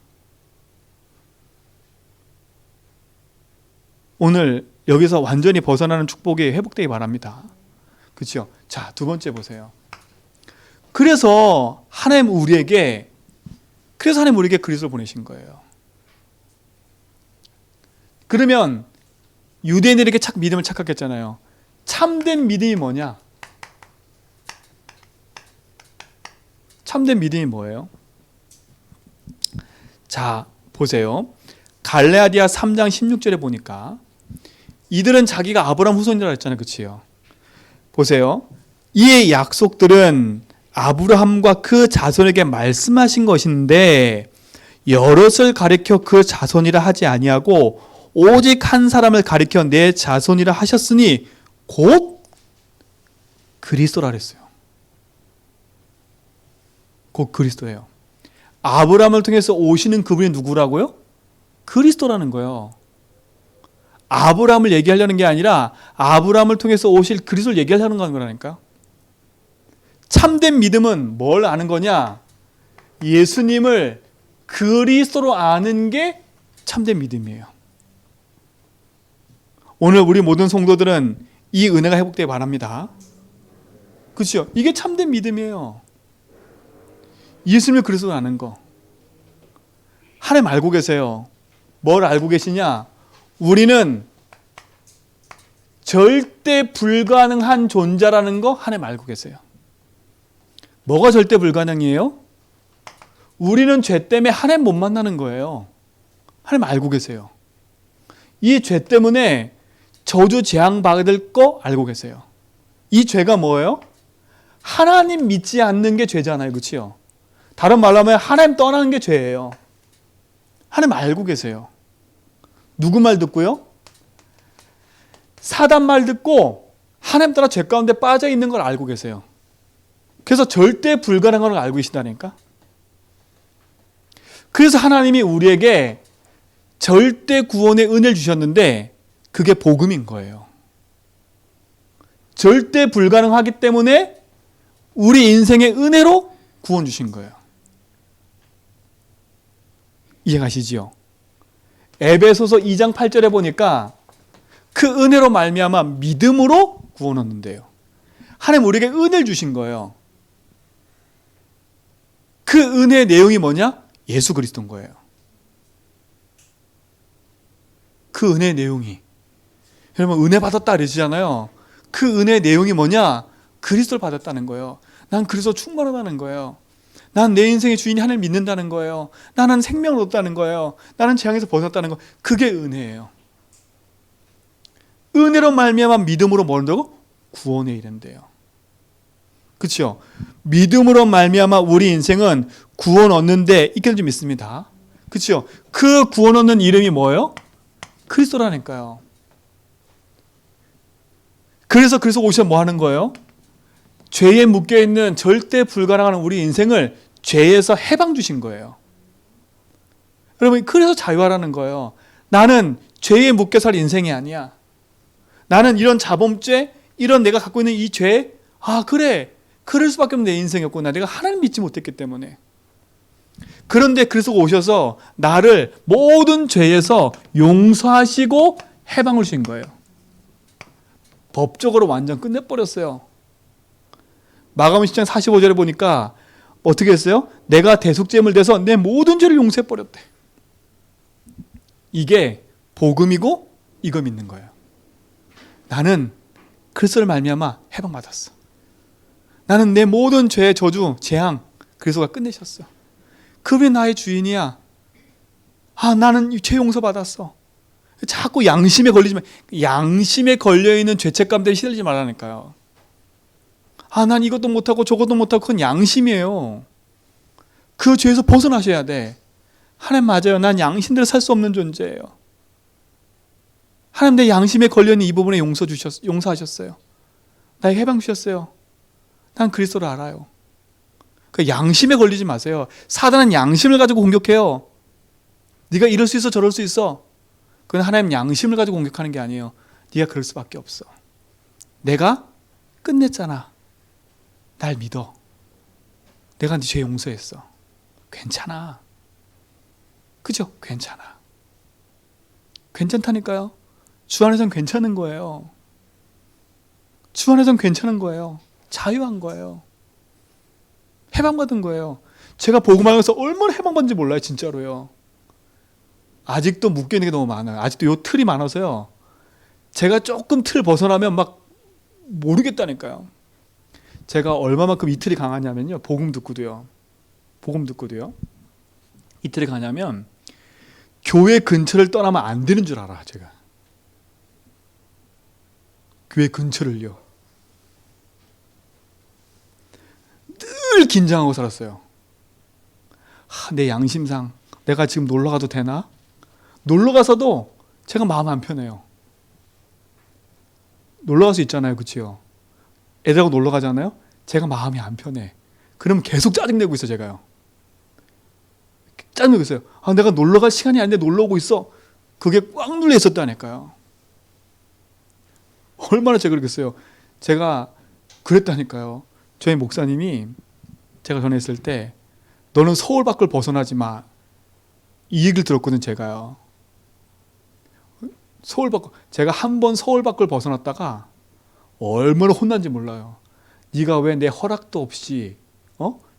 오늘 여기서 완전히 벗어나는 축복이 회복되기 바랍니다. 그렇죠? 자, 두 번째 보세요. 그래서 하나님 우리에게 그리스도를 보내신 거예요. 그러면 유대인들에게 믿음을 착각했잖아요. 참된 믿음이 뭐냐? 참된 믿음이 뭐예요? 자, 보세요. 갈라디아 3장 16절에 보니까 이들은 자기가 아브라함 후손이라고 했잖아요. 그치요? 보세요. 이의 약속들은 아브라함과 그 자손에게 말씀하신 것인데 여럿을 가리켜 그 자손이라 하지 아니하고 오직 한 사람을 가리켜 내 자손이라 하셨으니 곧 그리스도라 그랬어요. 곧 그리스도예요. 아브라함을 통해서 오시는 그분이 누구라고요? 그리스도라는 거예요. 아브라함을 얘기하려는 게 아니라 아브라함을 통해서 오실 그리스도를 얘기하려는 거라니까. 참된 믿음은 뭘 아는 거냐? 예수님을 그리스도로 아는 게 참된 믿음이에요. 오늘 우리 모든 성도들은 이 은혜가 회복되기 바랍니다. 그렇죠? 이게 참된 믿음이에요. 예수님을 그리스도로 아는 거. 하나님 알고 계세요. 뭘 알고 계시냐? 우리는 절대 불가능한 존재라는 거 하나님 알고 계세요. 뭐가 절대 불가능이에요? 우리는 죄 때문에 하나님 못 만나는 거예요. 하나님 알고 계세요. 이 죄 때문에 저주 재앙 받을 거 알고 계세요. 이 죄가 뭐예요? 하나님 믿지 않는 게 죄잖아요. 그렇죠? 다른 말로 하면 하나님 떠나는 게 죄예요. 하나님 알고 계세요. 누구 말 듣고요? 사단 말 듣고 하나님 따라 죄 가운데 빠져 있는 걸 알고 계세요. 그래서 절대 불가능한 걸 알고 계시다니까. 그래서 하나님이 우리에게 절대 구원의 은혜를 주셨는데 그게 복음인 거예요. 절대 불가능하기 때문에 우리 인생의 은혜로 구원 주신 거예요. 이해가시지요? 에베소서 2장 8절에 보니까 그 은혜로 말미암아 믿음으로 구원 얻는데요. 하나님 우리에게 은혜를 주신 거예요. 그 은혜의 내용이 뭐냐? 예수 그리스도인 거예요. 그 은혜의 내용이. 여러분 은혜 받았다 그러시잖아요. 그 은혜의 내용이 뭐냐? 그리스도를 받았다는 거예요. 난 그리스도 충만하다는 거예요. 난 내 인생의 주인이 하나님을 믿는다는 거예요. 나는 생명을 얻었다는 거예요. 나는 재앙에서 벗어났다는 거. 그게 은혜예요. 은혜로 말미암아 믿음으로 뭐 한다고? 구원에 이른대요. 그렇죠? 믿음으로 말미암아 우리 인생은 구원 얻는데 있기를 좀 믿습니다. 그렇죠? 그 구원 얻는 이름이 뭐예요? 그리스도라니까요. 그래서 오셔서 뭐 하는 거예요? 죄에 묶여있는 절대 불가능한 우리 인생을 죄에서 해방 주신 거예요. 여러분 그래서 자유하라는 거예요. 나는 죄에 묶여 살 인생이 아니야. 나는 이런 자범죄, 이런 내가 갖고 있는 이 죄, 그래 그럴 수밖에 없는 내 인생이었구나. 내가 하나님 믿지 못했기 때문에. 그런데 그리스도가 오셔서 나를 모든 죄에서 용서하시고 해방을 주신 거예요. 법적으로 완전 끝내버렸어요. 마가복음 10장 45절에 보니까 어떻게 했어요? 내가 대속죄물 돼서 내 모든 죄를 용서해버렸대. 이게 복음이고 이거 믿는 거예요. 나는 그리스도를 말미암아 해방받았어. 나는 내 모든 죄의 저주, 재앙 그리스도가 끝내셨어. 그분이 나의 주인이야. 나는 죄 용서 받았어. 자꾸 양심에 걸리지 마. 양심에 걸려있는 죄책감 때문에 시들지 말라니까요. 난 이것도 못하고 저것도 못하고 그건 양심이에요. 그 죄에서 벗어나셔야 돼. 하나님 맞아요. 난 양심대로 살 수 없는 존재예요. 하나님 내 양심에 걸려있는 이 부분에 용서하셨어요. 나에게 해방 주셨어요. 난 그리스도를 알아요. 그 양심에 걸리지 마세요. 사단은 양심을 가지고 공격해요. 네가 이럴 수 있어 저럴 수 있어. 그건 하나님 양심을 가지고 공격하는 게 아니에요. 네가 그럴 수밖에 없어. 내가 끝냈잖아. 날 믿어. 내가 네 죄 용서했어. 괜찮아. 그죠? 괜찮아. 괜찮다니까요. 주 안에서는 괜찮은 거예요. 주 안에서는 괜찮은 거예요. 자유한 거예요. 해방받은 거예요. 제가 복음하면서 얼마나 해방받는지 몰라요. 진짜로요. 아직도 묶여있는 게 너무 많아요. 아직도 요 틀이 많아서요. 제가 조금 틀 벗어나면 막 모르겠다니까요. 제가 얼마만큼 이 틀이 강하냐면요. 복음 듣고도요. 이 틀이 강하냐면 교회 근처를 떠나면 안 되는 줄 알아. 제가. 교회 근처를요. 늘 긴장하고 살았어요. 내 양심상 내가 지금 놀러 가도 되나? 놀러 가서도 제가 마음 안 편해요. 놀러 갈 수 있잖아요. 그치요? 애들하고 놀러 가잖아요. 제가 마음이 안 편해. 그럼 계속 짜증내고 있어. 제가요. 짜증내고 있어요. 내가 놀러 갈 시간이 아닌데 놀러 오고 있어. 그게 꽉 눌려 있었다니까요. 얼마나 제가 그러겠어요. 제가 그랬다니까요. 저희 목사님이 제가 전했을 때 너는 서울 밖을 벗어나지 마. 이 얘기를 들었거든. 제가요. 제가 한 번 서울 밖을 벗어났다가 얼마나 혼난지 몰라요. 네가 왜 내 허락도 없이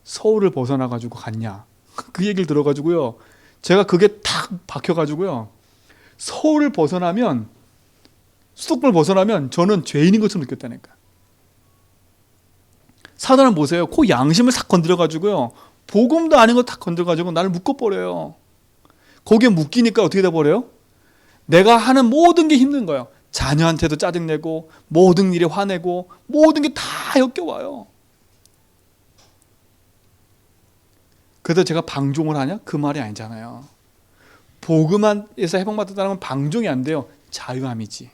서울을 벗어나가지고 갔냐. 그 얘기를 들어가지고요. 제가 그게 탁 박혀가지고요. 서울을 벗어나면 수도권을 벗어나면 저는 죄인인 것처럼 느꼈다니까. 사단은 보세요. 그 양심을 싹 건드려가지고요. 복음도 아닌 거 탁 건드려가지고 나를 묶어버려요. 거기에 묶이니까 어떻게 돼버려요? 내가 하는 모든 게 힘든 거예요. 자녀한테도 짜증내고 모든 일에 화내고 모든 게 다 역겨워요. 그래서 제가 방종을 하냐? 그 말이 아니잖아요. 복음에서 해방받았다는 건 방종이 안 돼요. 자유함이지.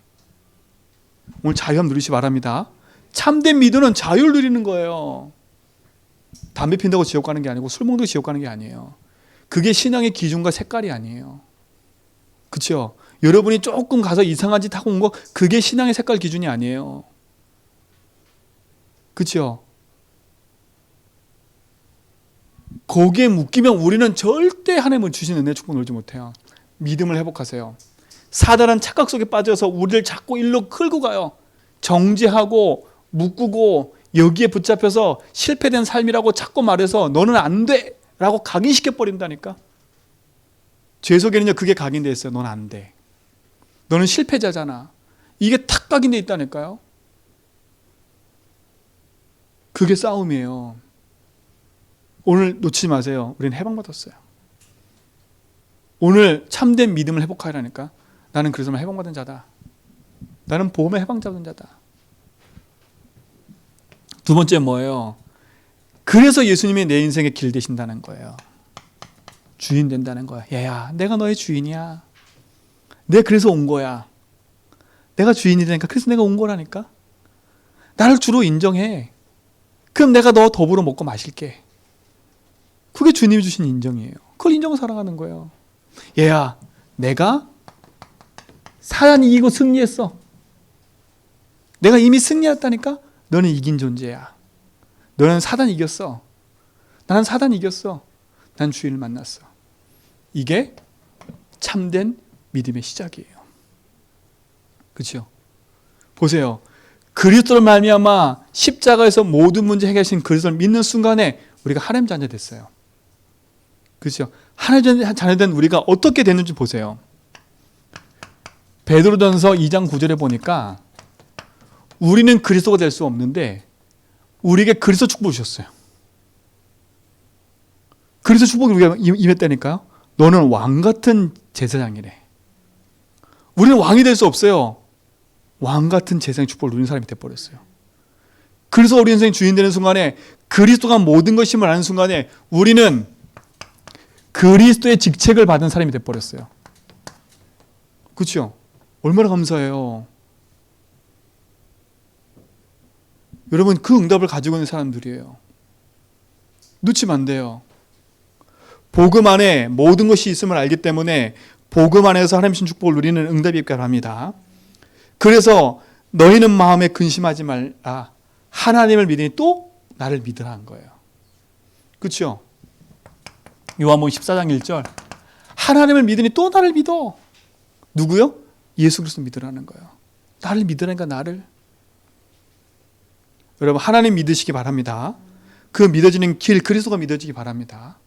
오늘 자유함 누리시 바랍니다. 참된 믿음은 자유를 누리는 거예요. 담배 핀다고 지옥 가는 게 아니고 술 먹는다고 지옥 가는 게 아니에요. 그게 신앙의 기준과 색깔이 아니에요. 그렇죠? 여러분이 조금 가서 이상한 짓 하고 온 거 그게 신앙의 색깔 기준이 아니에요. 그렇죠? 거기에 묶이면 우리는 절대 하나님을 주신 은혜 축복 누리지 못해요. 믿음을 회복하세요. 사단은 착각 속에 빠져서 우리를 자꾸 일로 끌고 가요. 정죄하고 묶고 여기에 붙잡혀서 실패된 삶이라고 자꾸 말해서 너는 안 돼! 라고 각인시켜 버린다니까. 죄 속에는요, 그게 각인되어 있어요. 넌 안 돼. 너는 실패자잖아. 이게 탁 각인되어 있다니까요. 그게 싸움이에요. 오늘 놓치지 마세요. 우리는 해방받았어요. 오늘 참된 믿음을 회복하라니까. 나는 그래서 해방받은 자다. 나는 복음의 해방받은 자다. 두 번째 뭐예요? 그래서 예수님이 내 인생의 길 되신다는 거예요. 주인 된다는 거야. 얘야, 내가 너의 주인이야. 내가 그래서 온 거야. 내가 주인이 되니까 그래서 내가 온 거라니까. 나를 주로 인정해. 그럼 내가 너 더불어 먹고 마실게. 그게 주님이 주신 인정이에요. 그걸 인정하고 살아가는 거예요. 얘야, 내가 사단 이기고 승리했어. 내가 이미 승리했다니까. 너는 이긴 존재야. 너는 사단 이겼어. 나는 사단 이겼어. 난 주인을 만났어. 이게 참된 믿음의 시작이에요. 그렇죠? 보세요. 그리스도로 말미암아 십자가에서 모든 문제 해결하신 그리스도를 믿는 순간에 우리가 하나님 자녀 됐어요. 그렇죠? 하나님 자녀 된 우리가 어떻게 됐는지 보세요. 베드로전서 2장 9절에 보니까 우리는 그리스도가 될 수 없는데 우리에게 그리스도 축복을 주셨어요. 그리스도 축복이 우리가 임했다니까요. 너는 왕 같은 제사장이래. 우리는 왕이 될 수 없어요. 왕 같은 제사장의 축복을 누리는 사람이 돼버렸어요. 그래서 우리 인생의 주인 되는 순간에 그리스도가 모든 것임을 아는 순간에 우리는 그리스도의 직책을 받은 사람이 돼버렸어요. 그렇죠? 얼마나 감사해요. 여러분, 그 응답을 가지고 있는 사람들이에요. 놓치면 안 돼요. 복음 안에 모든 것이 있음을 알기 때문에 복음 안에서 하나님 신 축복을 누리는 응답이 있게 합니다. 그래서 너희는 마음에 근심하지 말라. 하나님을 믿으니 또 나를 믿으라 한 거예요. 그렇죠? 요한복음 14장 1절. 하나님을 믿으니 또 나를 믿어. 누구요? 예수 그리스도 믿으라는 거예요. 나를 믿으라니까 나를. 여러분, 하나님 믿으시기 바랍니다. 그 믿어지는 길, 그리스도가 믿어지기 바랍니다.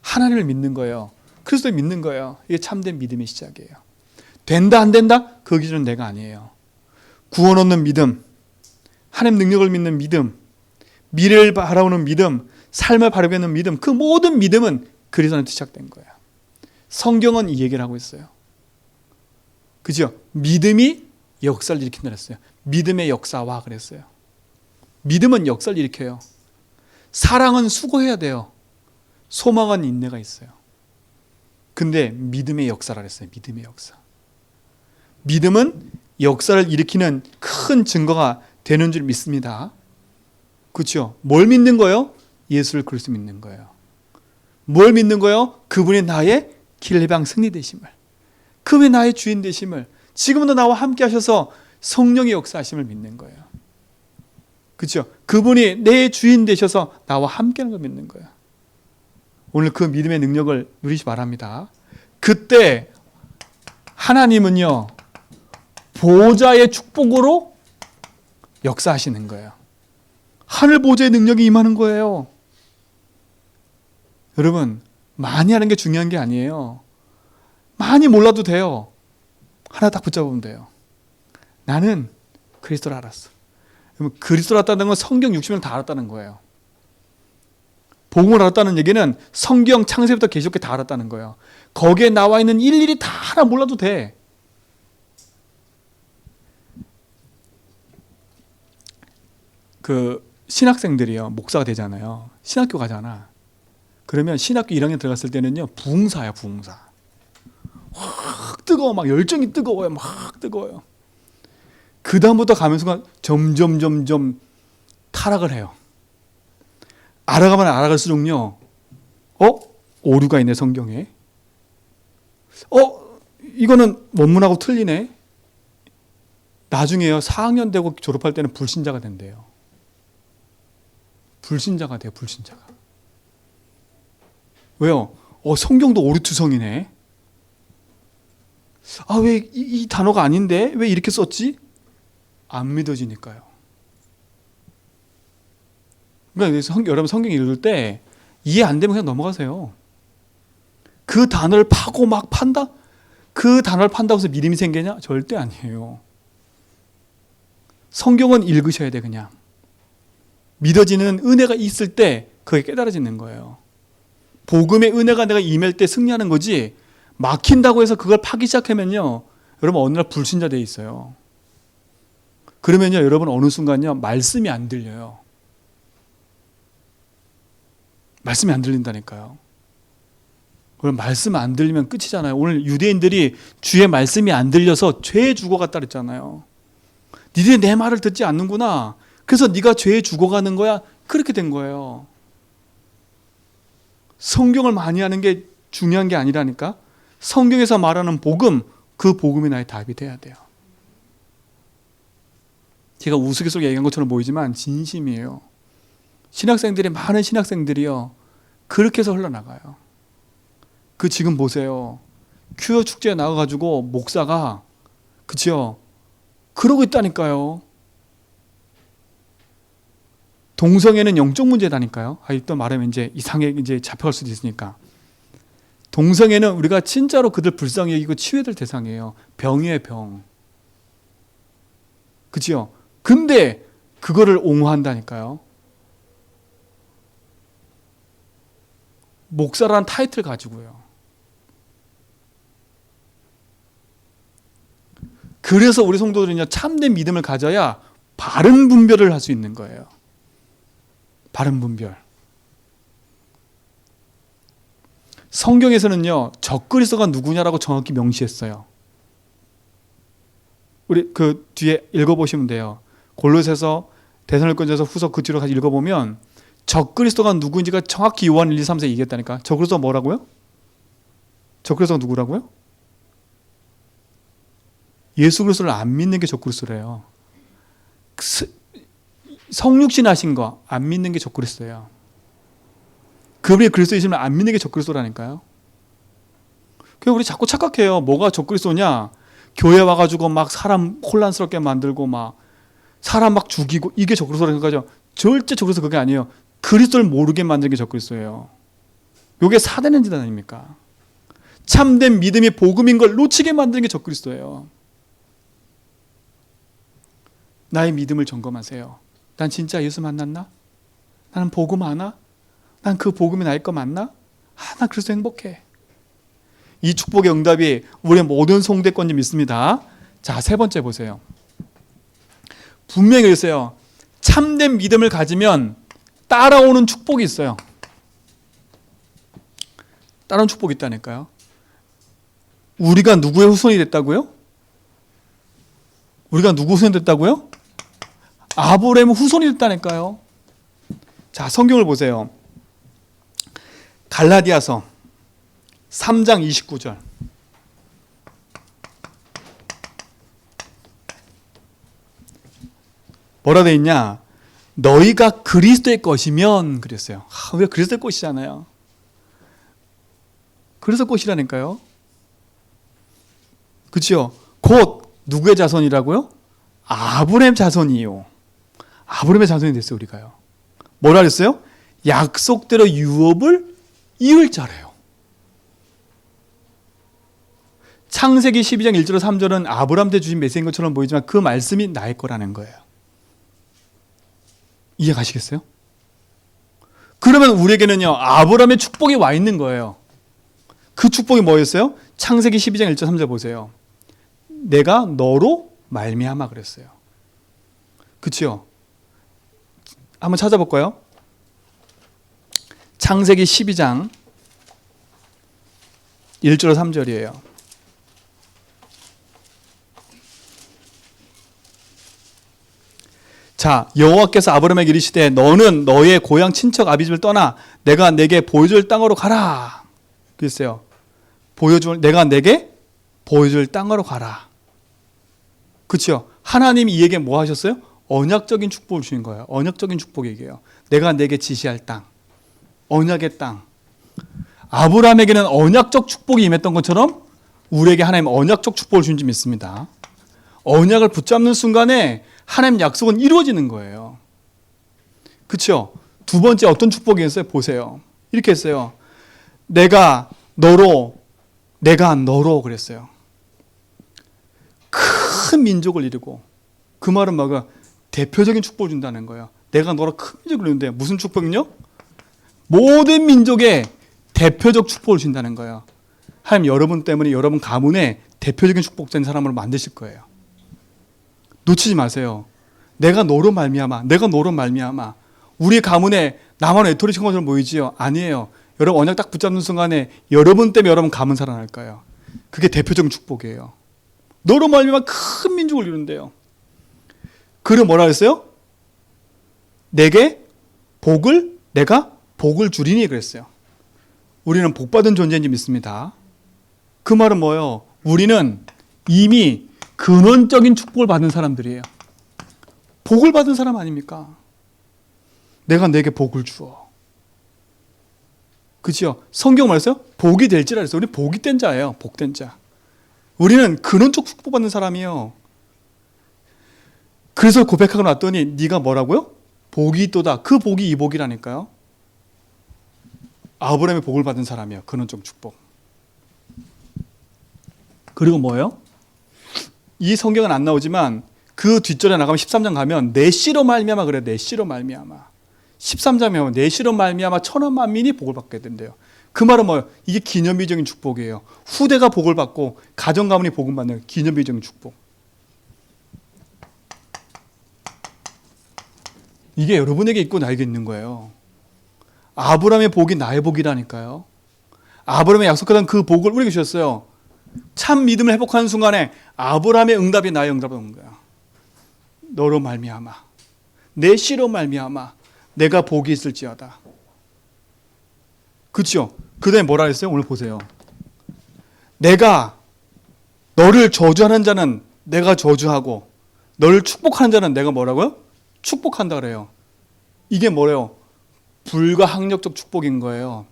하나님을 믿는 거예요. 그리스도를 믿는 거예요. 이게 참된 믿음의 시작이에요. 된다 안 된다? 그 기준은 내가 아니에요. 구원 얻는 믿음, 하나님 능력을 믿는 믿음, 미래를 바라보는 믿음, 삶을 바라보는 믿음, 그 모든 믿음은 그리스도한테 시작된 거예요. 성경은 이 얘기를 하고 있어요. 그죠? 믿음이 역사를 일으킨다 그랬어요. 믿음의 역사와 그랬어요. 믿음은 역사를 일으켜요. 사랑은 수고해야 돼요. 소망은 인내가 있어요. 근데 믿음의 역사라 그랬어요. 믿음의 역사. 믿음은 역사를 일으키는 큰 증거가 되는 줄 믿습니다. 그렇죠? 뭘 믿는 거예요? 예수를 그리스도 믿는 거예요. 뭘 믿는 거예요? 그분이 나의 길해방 승리 되심을, 그분이 나의 주인 되심을, 지금도 나와 함께 하셔서 성령의 역사하심을 믿는 거예요. 그렇죠? 그분이 내 주인 되셔서 나와 함께하는 걸 믿는 거예요. 오늘 그 믿음의 능력을 누리시 바랍니다. 그때 하나님은요, 보좌의 축복으로 역사하시는 거예요. 하늘 보좌의 능력이 임하는 거예요. 여러분, 많이 하는 게 중요한 게 아니에요. 많이 몰라도 돼요. 하나 딱 붙잡으면 돼요. 나는 그리스도를 알았어. 그리스도를 알았다는 건 성경 60명 다 알았다는 거예요. 복음을 알았다는 얘기는 성경 창세부터 계시록까지 다 알았다는 거예요. 거기에 나와 있는 일일이 다 하나 몰라도 돼. 그 신학생들이요, 목사가 되잖아요. 신학교 가잖아. 그러면 신학교 1학년 들어갔을 때는요, 부흥사야, 부흥사. 확 뜨거워, 막 열정이 뜨거워요, 막 뜨거워요. 그 다음부터 가면 순간 점점 타락을 해요. 알아가면 알아갈수록요, 오류가 있네, 성경에. 이거는 원문하고 틀리네. 나중에요, 4학년 되고 졸업할 때는 불신자가 된대요. 불신자가 돼요, 불신자가. 왜요? 성경도 오류투성이네. 왜 이 단어가 아닌데? 왜 이렇게 썼지? 안 믿어지니까요. 그러니까 여러분 성경 읽을 때 이해 안 되면 그냥 넘어가세요. 그 단어를 파고 막 판다? 그 단어를 판다고 해서 믿음이 생기냐? 절대 아니에요. 성경은 읽으셔야 돼. 그냥 믿어지는 은혜가 있을 때 그게 깨달아지는 거예요. 복음의 은혜가 내가 임할 때 승리하는 거지, 막힌다고 해서 그걸 파기 시작하면요, 여러분 어느 날 불신자 돼 있어요. 그러면요 여러분 어느 순간요 말씀이 안 들려요. 말씀이 안 들린다니까요. 그럼 말씀 안 들리면 끝이잖아요. 오늘 유대인들이 주의 말씀이 안 들려서 죄에 죽어갔다 그랬잖아요. 니들이 내 말을 듣지 않는구나. 그래서 네가 죄에 죽어가는 거야. 그렇게 된 거예요. 성경을 많이 하는 게 중요한 게 아니라니까. 성경에서 말하는 복음, 그 복음이 나의 답이 돼야 돼요. 제가 우스갯소리 얘기한 것처럼 보이지만 진심이에요. 많은 신학생들이요 그렇게 해서 흘러나가요. 그 지금 보세요. 큐어 축제에 나가가지고 목사가, 그치요, 그러고 있다니까요. 동성애는 영적 문제다니까요. 또 말하면 이제 이상하게 이제 잡혀갈 수도 있으니까. 동성애는 우리가 진짜로 그들 불쌍히 여기고 치유해야 될 대상이에요. 병이에요, 병. 그치요? 근데 그거를 옹호한다니까요. 목사라는 타이틀 가지고요. 그래서 우리 성도들은요 참된 믿음을 가져야 바른 분별을 할 수 있는 거예요. 바른 분별. 성경에서는요 적그리스도가 누구냐라고 정확히 명시했어요. 우리 그 뒤에 읽어보시면 돼요. 골로새서, 데살로니가전서, 후서 그 뒤로 같이 읽어보면 적그리스도가 누구인지가 정확히 요한 1, 2, 3세 얘기했다니까. 적그리스도가 뭐라고요? 적그리스도가 누구라고요? 예수 그리스도를 안 믿는 게 적그리스도래요. 성육신 하신 거 안 믿는 게 적그리스도예요. 그분이 그리스도이시면 안 믿는 게 적그리스도라니까요. 그냥 우리 자꾸 착각해요. 뭐가 적그리스도냐? 교회 와가지고 막 사람 혼란스럽게 만들고 막 사람 막 죽이고 이게 적그리스도라는 거죠. 절대 적그리스도 그게 아니에요. 그리스도를 모르게 만드는 게 적그리스도예요. 이게 사대는 짓 아닙니까? 참된 믿음이 복음인 걸 놓치게 만드는 게 적그리스도예요. 나의 믿음을 점검하세요. 난 진짜 예수 만났나? 나는 복음 아나? 난 그 복음이 나의 거 맞나? 난 그래서 행복해. 이 축복의 응답이 우리의 모든 성도권이 믿습니다. 자, 세 번째 보세요. 분명히 그랬어요. 참된 믿음을 가지면 따라오는 축복이 있어요. 따라오는 축복이 있다니까요. 우리가 누구의 후손이 됐다고요? 우리가 누구 후손이 됐다고요? 아브라함의 후손이 됐다니까요. 자, 성경을 보세요. 갈라디아서 3장 29절. 뭐라 돼 있냐? 너희가 그리스도의 것이면 그랬어요. 왜 그리스도의 것이잖아요. 그래서 것이라니까요. 그렇죠? 곧 누구의 자손이라고요? 아브라함 자손이요. 아브라함의 자손이 됐어요, 우리가요. 뭐라 그랬어요? 약속대로 유업을 이을 자래요. 창세기 12장 1절 3절은 아브라함한테 주신 메시지인 것처럼 보이지만 그 말씀이 나의 거라는 거예요. 이해 가시겠어요? 그러면 우리에게는요 아브라함의 축복이 와 있는 거예요. 그 축복이 뭐였어요? 창세기 12장 1절 3절 보세요. 내가 너로 말미암아 그랬어요. 그치요? 한번 찾아볼까요? 창세기 12장 1절 3절이에요. 자, 여호와께서 아브라함에게 이르시되 너는 너의 고향 친척 아비집을 떠나 내가 내게 보여줄 땅으로 가라. 그랬어요. 내가 내게 보여줄 땅으로 가라. 그렇죠? 하나님이 이에게 뭐 하셨어요? 언약적인 축복을 주신 거예요. 언약적인 축복이에요. 내가 내게 지시할 땅, 언약의 땅. 아브라함에게는 언약적 축복이 임했던 것처럼 우리에게 하나님 언약적 축복을 주신 줄 믿습니다. 언약을 붙잡는 순간에 하나님 약속은 이루어지는 거예요. 그렇죠? 두 번째 어떤 축복이었어요? 보세요. 이렇게 했어요. 내가 너로 그랬어요. 큰 민족을 이루고, 그 말은 뭐가 대표적인 축복을 준다는 거예요. 내가 너로 큰 민족을 이루는데 무슨 축복은요? 모든 민족의 대표적 축복을 준다는 거예요. 하나님 여러분 때문에 여러분 가문에 대표적인 축복된 사람으로 만드실 거예요. 놓치지 마세요. 내가 너로 말미암아 우리 가문에 나만 외톨이 친 것처럼 보이지요? 아니에요. 여러분 언약 딱 붙잡는 순간에 여러분 때문에 여러분 가문 살아날 거예요. 그게 대표적인 축복이에요. 너로 말미암아 큰 민족을 이룬대요. 그를 뭐라 했어요? 내가 복을 주리니 그랬어요. 우리는 복받은 존재인지 믿습니다. 그 말은 뭐예요? 우리는 이미 근원적인 축복을 받은 사람들이에요. 복을 받은 사람 아닙니까? 내가 내게 복을 주어. 그치요? 성경 말했어요? 복이 될지라 그랬어요. 우리 복이 된 자예요. 복된 자. 우리는 근원적 축복받는 사람이에요. 그래서 고백하고 났더니 네가 뭐라고요? 복이 있도다. 그 복이 이 복이라니까요. 아브라함의 복을 받은 사람이에요. 근원적 축복. 그리고 뭐예요? 이 성경은 안 나오지만 그 뒷절에 나가면 13장 가면 내 씨로 말미암아 그래요. 내 씨로 말미암아. 13장에 보면 내 씨로 말미암아 천한 만민이 복을 받게 된대요. 그 말은 뭐예요? 이게 기념비적인 축복이에요. 후대가 복을 받고 가정 가문이 복을 받는 기념비적인 축복. 이게 여러분에게 있고 나에게 있는 거예요. 아브라함의 복이 나의 복이라니까요. 아브라함의 약속하던 그 복을 우리에게 주셨어요. 참 믿음을 회복하는 순간에 아브라함의 응답이 나의 응답이 온 거야. 너로 말미암아 내 씨로 말미암아 내가 복이 있을지어다. 그렇죠? 그 다음에 뭐라 했어요? 오늘 보세요. 내가 너를 저주하는 자는 내가 저주하고 너를 축복하는 자는 내가 뭐라고요? 축복한다 그래요. 이게 뭐래요? 불가항력적 축복인 거예요.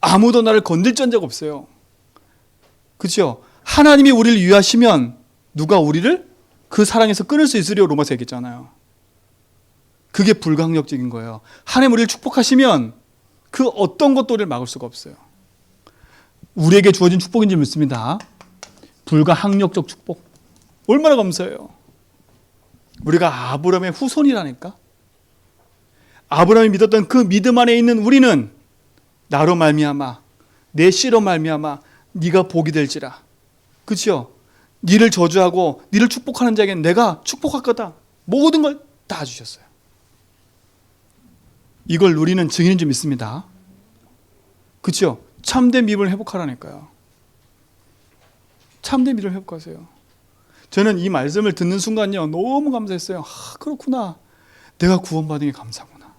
아무도 나를 건들전자가 없어요. 그렇죠? 하나님이 우리를 위하시면 누가 우리를 그 사랑에서 끊을 수 있으리요 로마서 얘기했잖아요. 그게 불가항력적인 거예요. 하나님 우리를 축복하시면 그 어떤 것도 우리를 막을 수가 없어요. 우리에게 주어진 축복인 줄 믿습니다. 불가항력적 축복. 얼마나 감사해요. 우리가 아브라함의 후손이라니까. 아브라함이 믿었던 그 믿음 안에 있는 우리는 나로 말미암아 내 씨로 말미암아 네가 복이 될지라. 그렇죠? 네를 저주하고 네를 축복하는 자에게는 내가 축복할 거다. 모든 걸 다 주셨어요. 이걸 누리는 증인인 줄 믿습니다. 그렇죠? 참된 믿음을 회복하라니까요. 참된 믿음을 회복하세요. 저는 이 말씀을 듣는 순간요 너무 감사했어요. 그렇구나. 내가 구원받은 게 감사구나.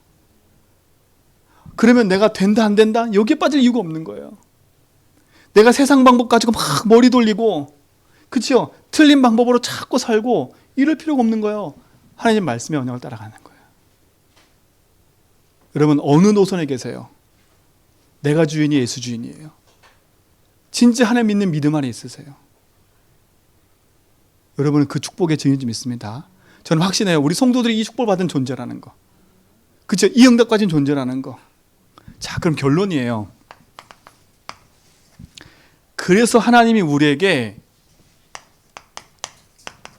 그러면 내가 된다 안 된다? 여기에 빠질 이유가 없는 거예요. 내가 세상 방법 가지고 막 머리 돌리고 그렇죠? 틀린 방법으로 자꾸 살고 이럴 필요가 없는 거예요. 하나님 말씀의 언약을 따라가는 거예요. 여러분 어느 노선에 계세요? 내가 주인이 예수 주인이에요. 진짜 하나님 믿는 믿음 안에 있으세요. 여러분은 그 축복의 증인인지 믿습니다. 저는 확신해요. 우리 성도들이 이 축복을 받은 존재라는 거. 그렇죠? 이 응답 가진 존재라는 거. 자, 그럼 결론이에요. 그래서 하나님이 우리에게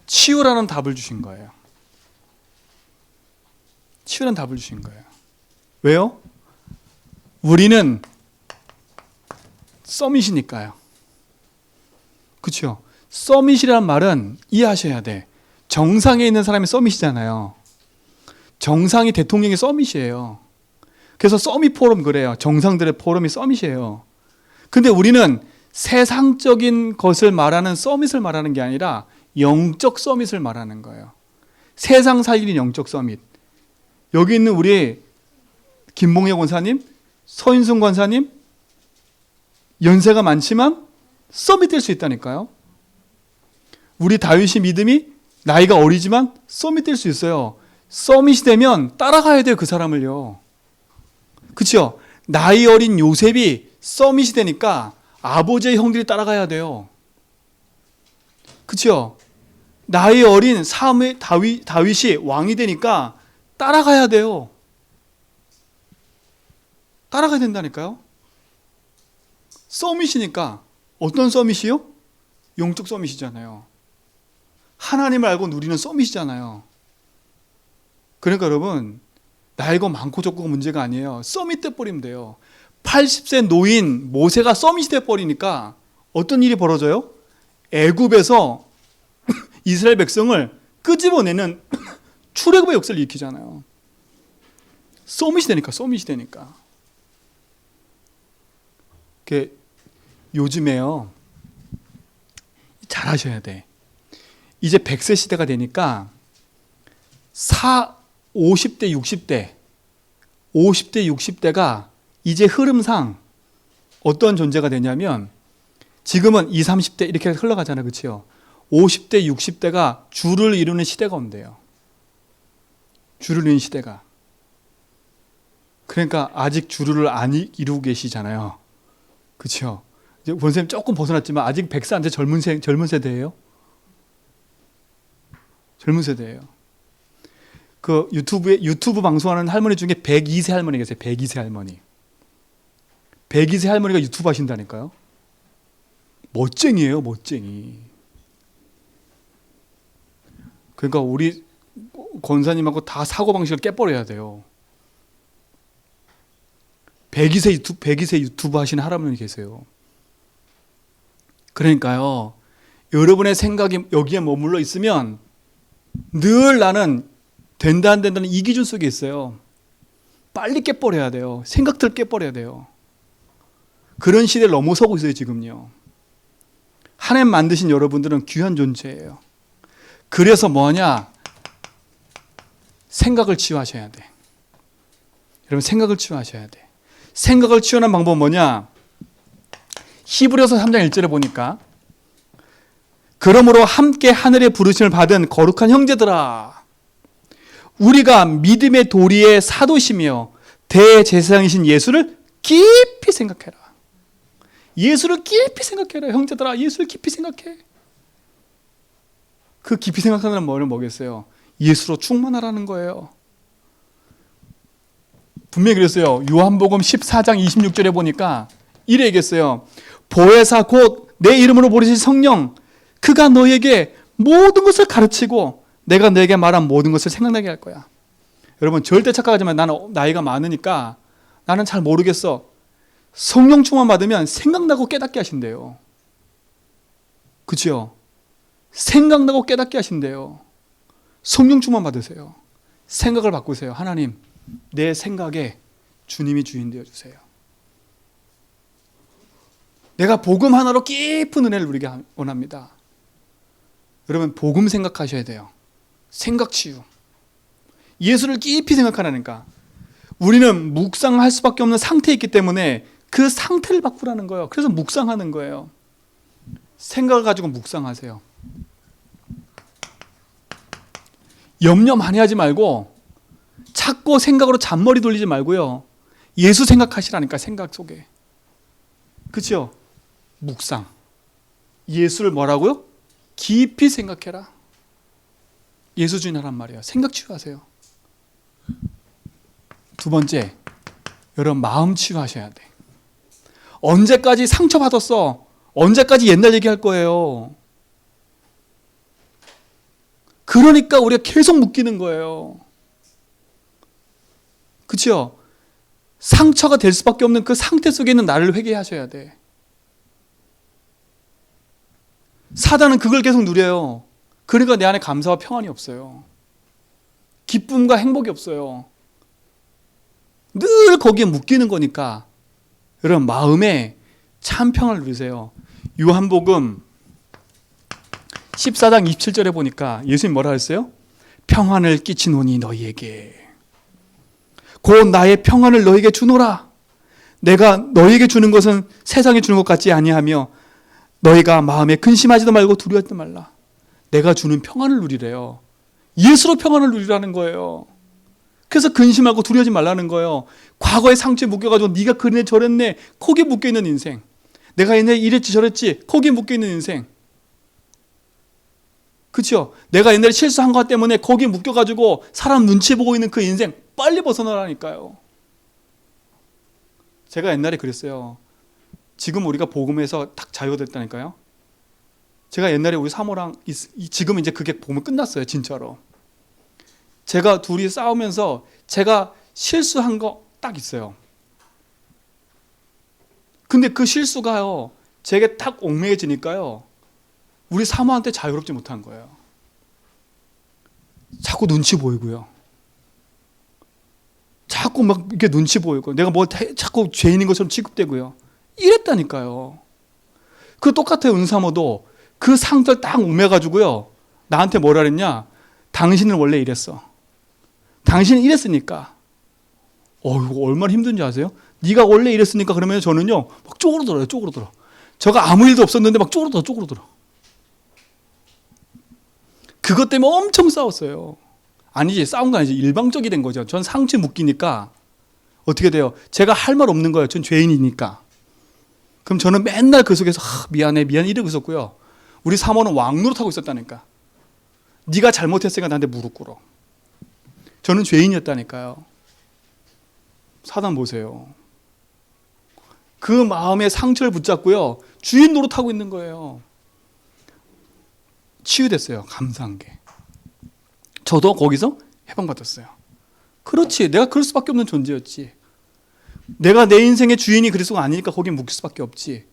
치유라는 답을 주신 거예요. 치유라는 답을 주신 거예요. 왜요? 우리는 서밋이니까요. 그렇죠? 서밋이라는 말은 이해하셔야 돼. 정상에 있는 사람이 서밋이잖아요. 정상이 대통령이 서밋이에요. 그래서 서밋 포럼 그래요. 정상들의 포럼이 서밋이에요. 근데 우리는 세상적인 것을 말하는 서밋을 말하는 게 아니라 영적 서밋을 말하는 거예요. 세상 살리는 영적 서밋. 여기 있는 우리 김봉혜 권사님, 서인순 권사님 연세가 많지만 서밋 될 수 있다니까요. 우리 다윗이 믿음이 나이가 어리지만 서밋 될 수 있어요. 서밋이 되면 따라가야 돼요. 그 사람을요. 그렇죠? 나이 어린 요셉이 서밋이 되니까 아버지의 형들이 따라가야 돼요. 그렇죠? 나이 어린 다윗이 왕이 되니까 따라가야 돼요. 따라가야 된다니까요. 서밋이니까 어떤 서밋이요? 영적 서밋이잖아요. 하나님을 알고 누리는 서밋이잖아요. 그러니까 여러분, 나이가 많고 적고가 문제가 아니에요. 서밋 돼버리면 돼요. 80세 노인 모세가 서밋이 돼버리니까 어떤 일이 벌어져요? 애굽에서 이스라엘 백성을 끄집어내는 출애굽의 역사를 일으키잖아요. 서밋이 되니까. 요즘에요, 잘하셔야 돼. 이제 100세 시대가 되니까 50대, 60대가 이제 흐름상 어떤 존재가 되냐면, 지금은 20, 30대 이렇게 흘러가잖아요. 그렇죠? 50대, 60대가 주를 이루는 시대가 온대요. 주를 이루는 시대가. 그러니까 아직 주를 안 이루고 계시잖아요. 그렇죠? 이제 본선생님 조금 벗어났지만 아직 100세한테 젊은 세대예요. 젊은 세대예요. 그 유튜브 방송하는 할머니 중에 102세 할머니 계세요. 102세 할머니. 102세 할머니가 유튜브 하신다니까요. 멋쟁이에요, 멋쟁이. 그러니까 우리 권사님하고 다 사고방식을 깨버려야 돼요. 102세 유튜브 하시는 할아버지 계세요. 그러니까요, 여러분의 생각이 여기에 머물러 있으면 늘 나는 된다 안 된다는 이 기준 속에 있어요. 빨리 깨버려야 돼요. 생각들 깨버려야 돼요. 그런 시대를 넘어서고 있어요, 지금요. 하나님 만드신 여러분들은 귀한 존재예요. 그래서 뭐하냐? 생각을 치유하셔야 돼. 여러분, 생각을 치유하셔야 돼. 생각을 치유하는 방법은 뭐냐? 히브리서 3장 1절에 보니까, 그러므로 함께 하늘의 부르심을 받은 거룩한 형제들아, 우리가 믿음의 도리의 사도시며 대제사장이신 예수를 깊이 생각해라. 예수를 깊이 생각해라. 형제들아, 예수를 깊이 생각해. 그 깊이 생각하는 말은 뭐겠어요? 예수로 충만하라는 거예요. 분명히 그랬어요. 요한복음 14장 26절에 보니까 이래 얘기했어요. 보혜사 곧 내 이름으로 부르신 성령, 그가 너에게 모든 것을 가르치고 내가 너에게 말한 모든 것을 생각나게 할 거야. 여러분, 절대 착각하지 마. 나는 나이가 많으니까 나는 잘 모르겠어. 성령 충만 받으면 생각나고 깨닫게 하신대요. 그렇죠? 생각나고 깨닫게 하신대요. 성령 충만 받으세요. 생각을 바꾸세요. 하나님, 내 생각에 주님이 주인 되어 주세요. 내가 복음 하나로 깊은 은혜를 누리게 원합니다. 여러분, 복음 생각하셔야 돼요. 생각 치유. 예수를 깊이 생각하라니까. 우리는 묵상할 수밖에 없는 상태에 있기 때문에 그 상태를 바꾸라는 거예요. 그래서 묵상하는 거예요. 생각을 가지고 묵상하세요. 염려 많이 하지 말고, 자꾸 생각으로 잔머리 돌리지 말고요. 예수 생각하시라니까, 생각 속에. 그렇죠? 묵상. 예수를 뭐라고요? 깊이 생각해라. 예수 주인하란 말이에요. 생각 치유하세요. 두 번째, 여러분, 마음 치유하셔야 돼. 언제까지 상처받았어? 언제까지 옛날 얘기할 거예요? 그러니까 우리가 계속 묶이는 거예요. 그렇죠? 상처가 될 수밖에 없는 그 상태 속에 있는 나를 회개하셔야 돼. 사단은 그걸 계속 누려요. 그러니까 내 안에 감사와 평안이 없어요. 기쁨과 행복이 없어요. 늘 거기에 묶이는 거니까 여러분, 마음에 참 평안을 누리세요. 요한복음 14장 27절에 보니까 예수님 뭐라 했어요? 평안을 끼치노니 너희에게, 곧 나의 평안을 너희에게 주노라. 내가 너희에게 주는 것은 세상에 주는 것 같지 아니하며 너희가 마음에 근심하지도 말고 두려워하지도 말라. 내가 주는 평안을 누리래요. 예수로 평안을 누리라는 거예요. 그래서 근심하고 두려워하지 말라는 거예요. 과거의 상처에 묶여가지고 네가 그랬네 저랬네 거기에 묶여있는 인생, 내가 옛날에 이랬지 저랬지 거기에 묶여있는 인생, 그렇죠? 내가 옛날에 실수한 것 때문에 거기에 묶여가지고 사람 눈치 보고 있는 그 인생 빨리 벗어나라니까요. 제가 옛날에 그랬어요. 지금 우리가 복음에서 딱 자유가 됐다니까요. 제가 옛날에 우리 사모랑 지금 이제 그게 복음 끝났어요. 진짜로. 제가 둘이 싸우면서 제가 실수한 거 딱 있어요. 근데 그 실수가요, 제게 딱 옥매해지니까요, 우리 사모한테 자유롭지 못한 거예요. 자꾸 눈치 보이고요. 자꾸 막 이렇게 눈치 보이고, 내가 뭐 자꾸 죄인인 것처럼 취급되고요. 이랬다니까요. 그 똑같아요. 은사모도 그 상처를 딱 옥매가지고요, 나한테 뭐라 그랬냐? 당신은 원래 이랬어. 당신은 이랬으니까. 이거 얼마나 힘든지 아세요? 네가 원래 이랬으니까 그러면 저는요, 막 쪼그러들어요. 쪼그러들어. 저가 아무 일도 없었는데 막 쪼그러들어. 그것 때문에 엄청 싸웠어요. 아니지, 싸운 거 아니지. 일방적이 된 거죠. 전 상처 묶이니까 어떻게 돼요? 제가 할 말 없는 거예요. 전 죄인이니까. 그럼 저는 맨날 그 속에서 미안해 이러고 있었고요. 우리 사모는 왕노릇하고 있었다니까. 네가 잘못했으니까 나한테 무릎 꿇어. 저는 죄인이었다니까요. 사단 보세요. 그 마음의 상처를 붙잡고요, 주인 노릇하고 있는 거예요. 치유됐어요. 감사한 게. 저도 거기서 해방받았어요. 그렇지, 내가 그럴 수밖에 없는 존재였지. 내가 내 인생의 주인이 그리스도가 아니니까 거기에 묶일 수밖에 없지.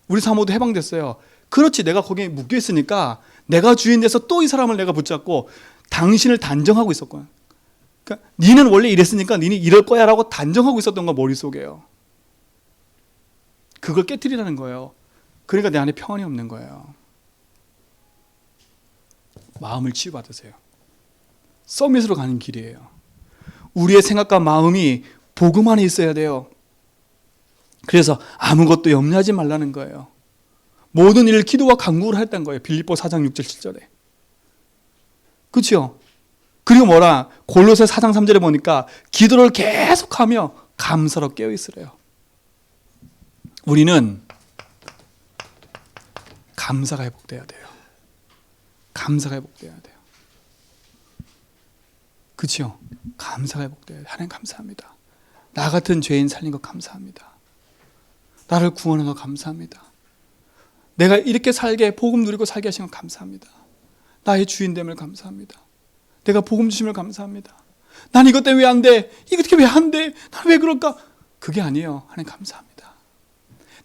우리 사모도 해방됐어요. 그렇지, 내가 거기에 묶여 있으니까 내가 주인 돼서 또 이 사람을 내가 붙잡고 당신을 단정하고 있었거든. 그러니까 니는 원래 이랬으니까 니는 이럴 거야 라고 단정하고 있었던 거 머릿속에요. 그걸 깨트리라는 거예요. 그러니까 내 안에 평안이 없는 거예요. 마음을 치유받으세요. 서밋으로 가는 길이에요. 우리의 생각과 마음이 복음 안에 있어야 돼요. 그래서 아무것도 염려하지 말라는 거예요. 모든 일을 기도와 간구를 했던 거예요. 빌립보 4장 6절 7절에. 그렇죠? 그리고 뭐라? 골로새 4장 3절에 보니까 기도를 계속하며 감사로 깨어있으래요. 우리는 감사가 회복돼야 돼요. 감사가 회복돼야 돼요. 그렇죠? 감사가 회복돼야 돼요. 하나님 감사합니다. 나 같은 죄인 살린 거 감사합니다. 나를 구원한 거 감사합니다. 내가 이렇게 살게, 복음 누리고 살게 하신 거 감사합니다. 나의 주인됨을 감사합니다. 내가 복음 주심을 감사합니다. 난 이것 때문에 왜 안 돼? 이거 왜 안 돼? 난 왜 그럴까? 그게 아니에요. 하나님 감사합니다.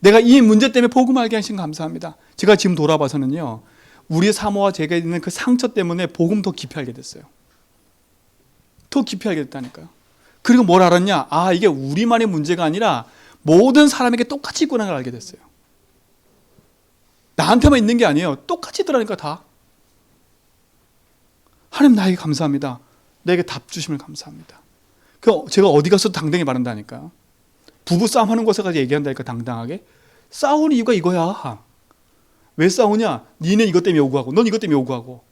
내가 이 문제 때문에 복음 알게 하신 거 감사합니다. 제가 지금 돌아봐서는요, 우리 사모와 제가 있는 그 상처 때문에 복음 더 깊이 알게 됐어요. 더 깊이 알게 됐다니까요. 그리고 뭘 알았냐? 이게 우리만의 문제가 아니라 모든 사람에게 똑같이 있구나 걸 알게 됐어요. 나한테만 있는 게 아니에요. 똑같이 있더라니까 다. 하나님 나에게 감사합니다. 내게 답 주심을 감사합니다. 제가 어디 가서도 당당히 말한다니까요. 부부싸움 하는 곳에 가서 얘기한다니까 당당하게. 싸우는 이유가 이거야. 왜 싸우냐? 니는 이것 때문에 요구하고 넌 이것 때문에 요구하고.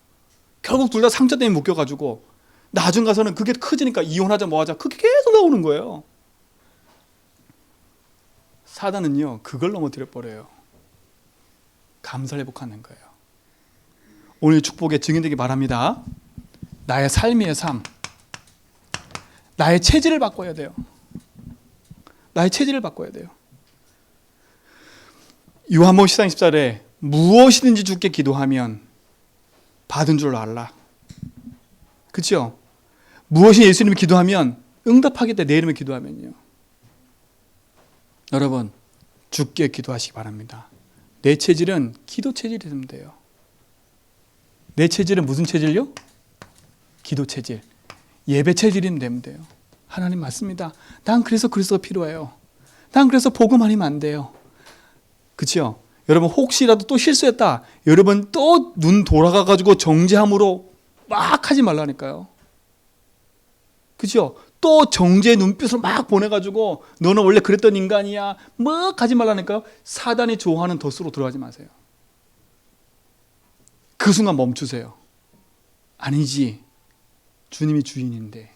결국 둘 다 상처 때문에 묶여가지고 나중 가서는 그게 커지니까 이혼하자 뭐하자 그게 계속 나오는 거예요. 사단은요 그걸 넘어뜨려 버려요. 감사를 회복하는 거예요. 오늘 축복의 증인되기 바랍니다. 나의 삶의 삶, 나의 체질을 바꿔야 돼요. 나의 체질을 바꿔야 돼요. 요한복음 14장 14절에 무엇이든지 주께 기도하면 받은 줄 알라. 그렇죠? 무엇이 예수님이 기도하면 응답하겠다. 내 이름에 기도하면요. 여러분 주께 기도하시기 바랍니다. 내 체질은 기도 체질이 되면 돼요. 내 체질은 무슨 체질요? 기도 체질. 예배 체질이면 되면 돼요. 하나님 맞습니다. 난 그래서 그리스도가 필요해요. 난 그래서 복음 아니면 안 돼요. 그렇죠? 여러분 혹시라도 또 실수했다. 여러분 또 눈 돌아가가지고 정죄함으로 막 하지 말라니까요. 그렇죠? 또 정죄의 눈빛으로 막 보내가지고 너는 원래 그랬던 인간이야. 막 하지 말라니까요. 사단이 좋아하는 덫으로 들어가지 마세요. 그 순간 멈추세요. 아니지. 주님이 주인인데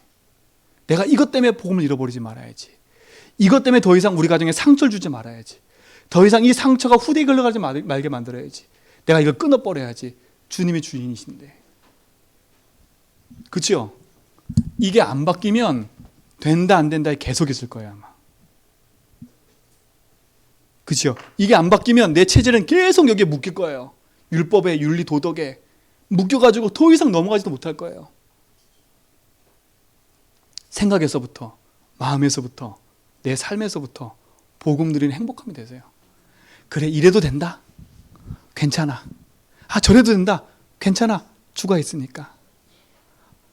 내가 이것 때문에 복음을 잃어버리지 말아야지. 이것 때문에 더 이상 우리 가정에 상처를 주지 말아야지. 더 이상 이 상처가 후대에 흘러가지 말게 만들어야지. 내가 이걸 끊어버려야지. 주님이 주인이신데. 그렇죠? 이게 안 바뀌면 된다 안 된다에 계속 있을 거예요 아마. 그죠? 이게 안 바뀌면 내 체질은 계속 여기에 묶일 거예요. 율법에, 윤리, 도덕에 묶여가지고 더 이상 넘어가지도 못할 거예요. 생각에서부터, 마음에서부터, 내 삶에서부터 복음 누리는 행복함이 되세요. 그래, 이래도 된다. 괜찮아. 아, 저래도 된다. 괜찮아. 주가 있으니까.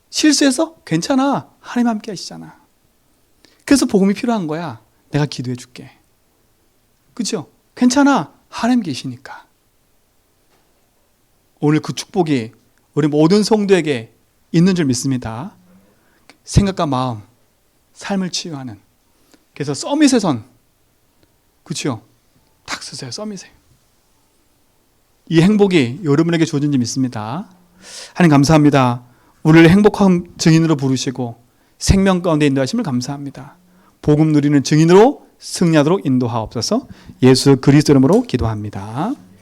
실수해서 괜찮아. 하나님 함께 하시잖아. 그래서 복음이 필요한 거야. 내가 기도해 줄게. 그죠? 괜찮아. 하나님 계시니까. 오늘 그 축복이 우리 모든 성도에게 있는 줄 믿습니다. 생각과 마음, 삶을 치유하는. 그래서 서밋의 선, 그렇죠? 탁 쓰세요. 서밋에. 이 행복이 여러분에게 주어진지 믿습니다. 하나님 감사합니다. 우리를 행복한 증인으로 부르시고 생명 가운데 인도하심을 감사합니다. 복음 누리는 증인으로 승리하도록 인도하옵소서. 예수 그리스도 이름으로 기도합니다.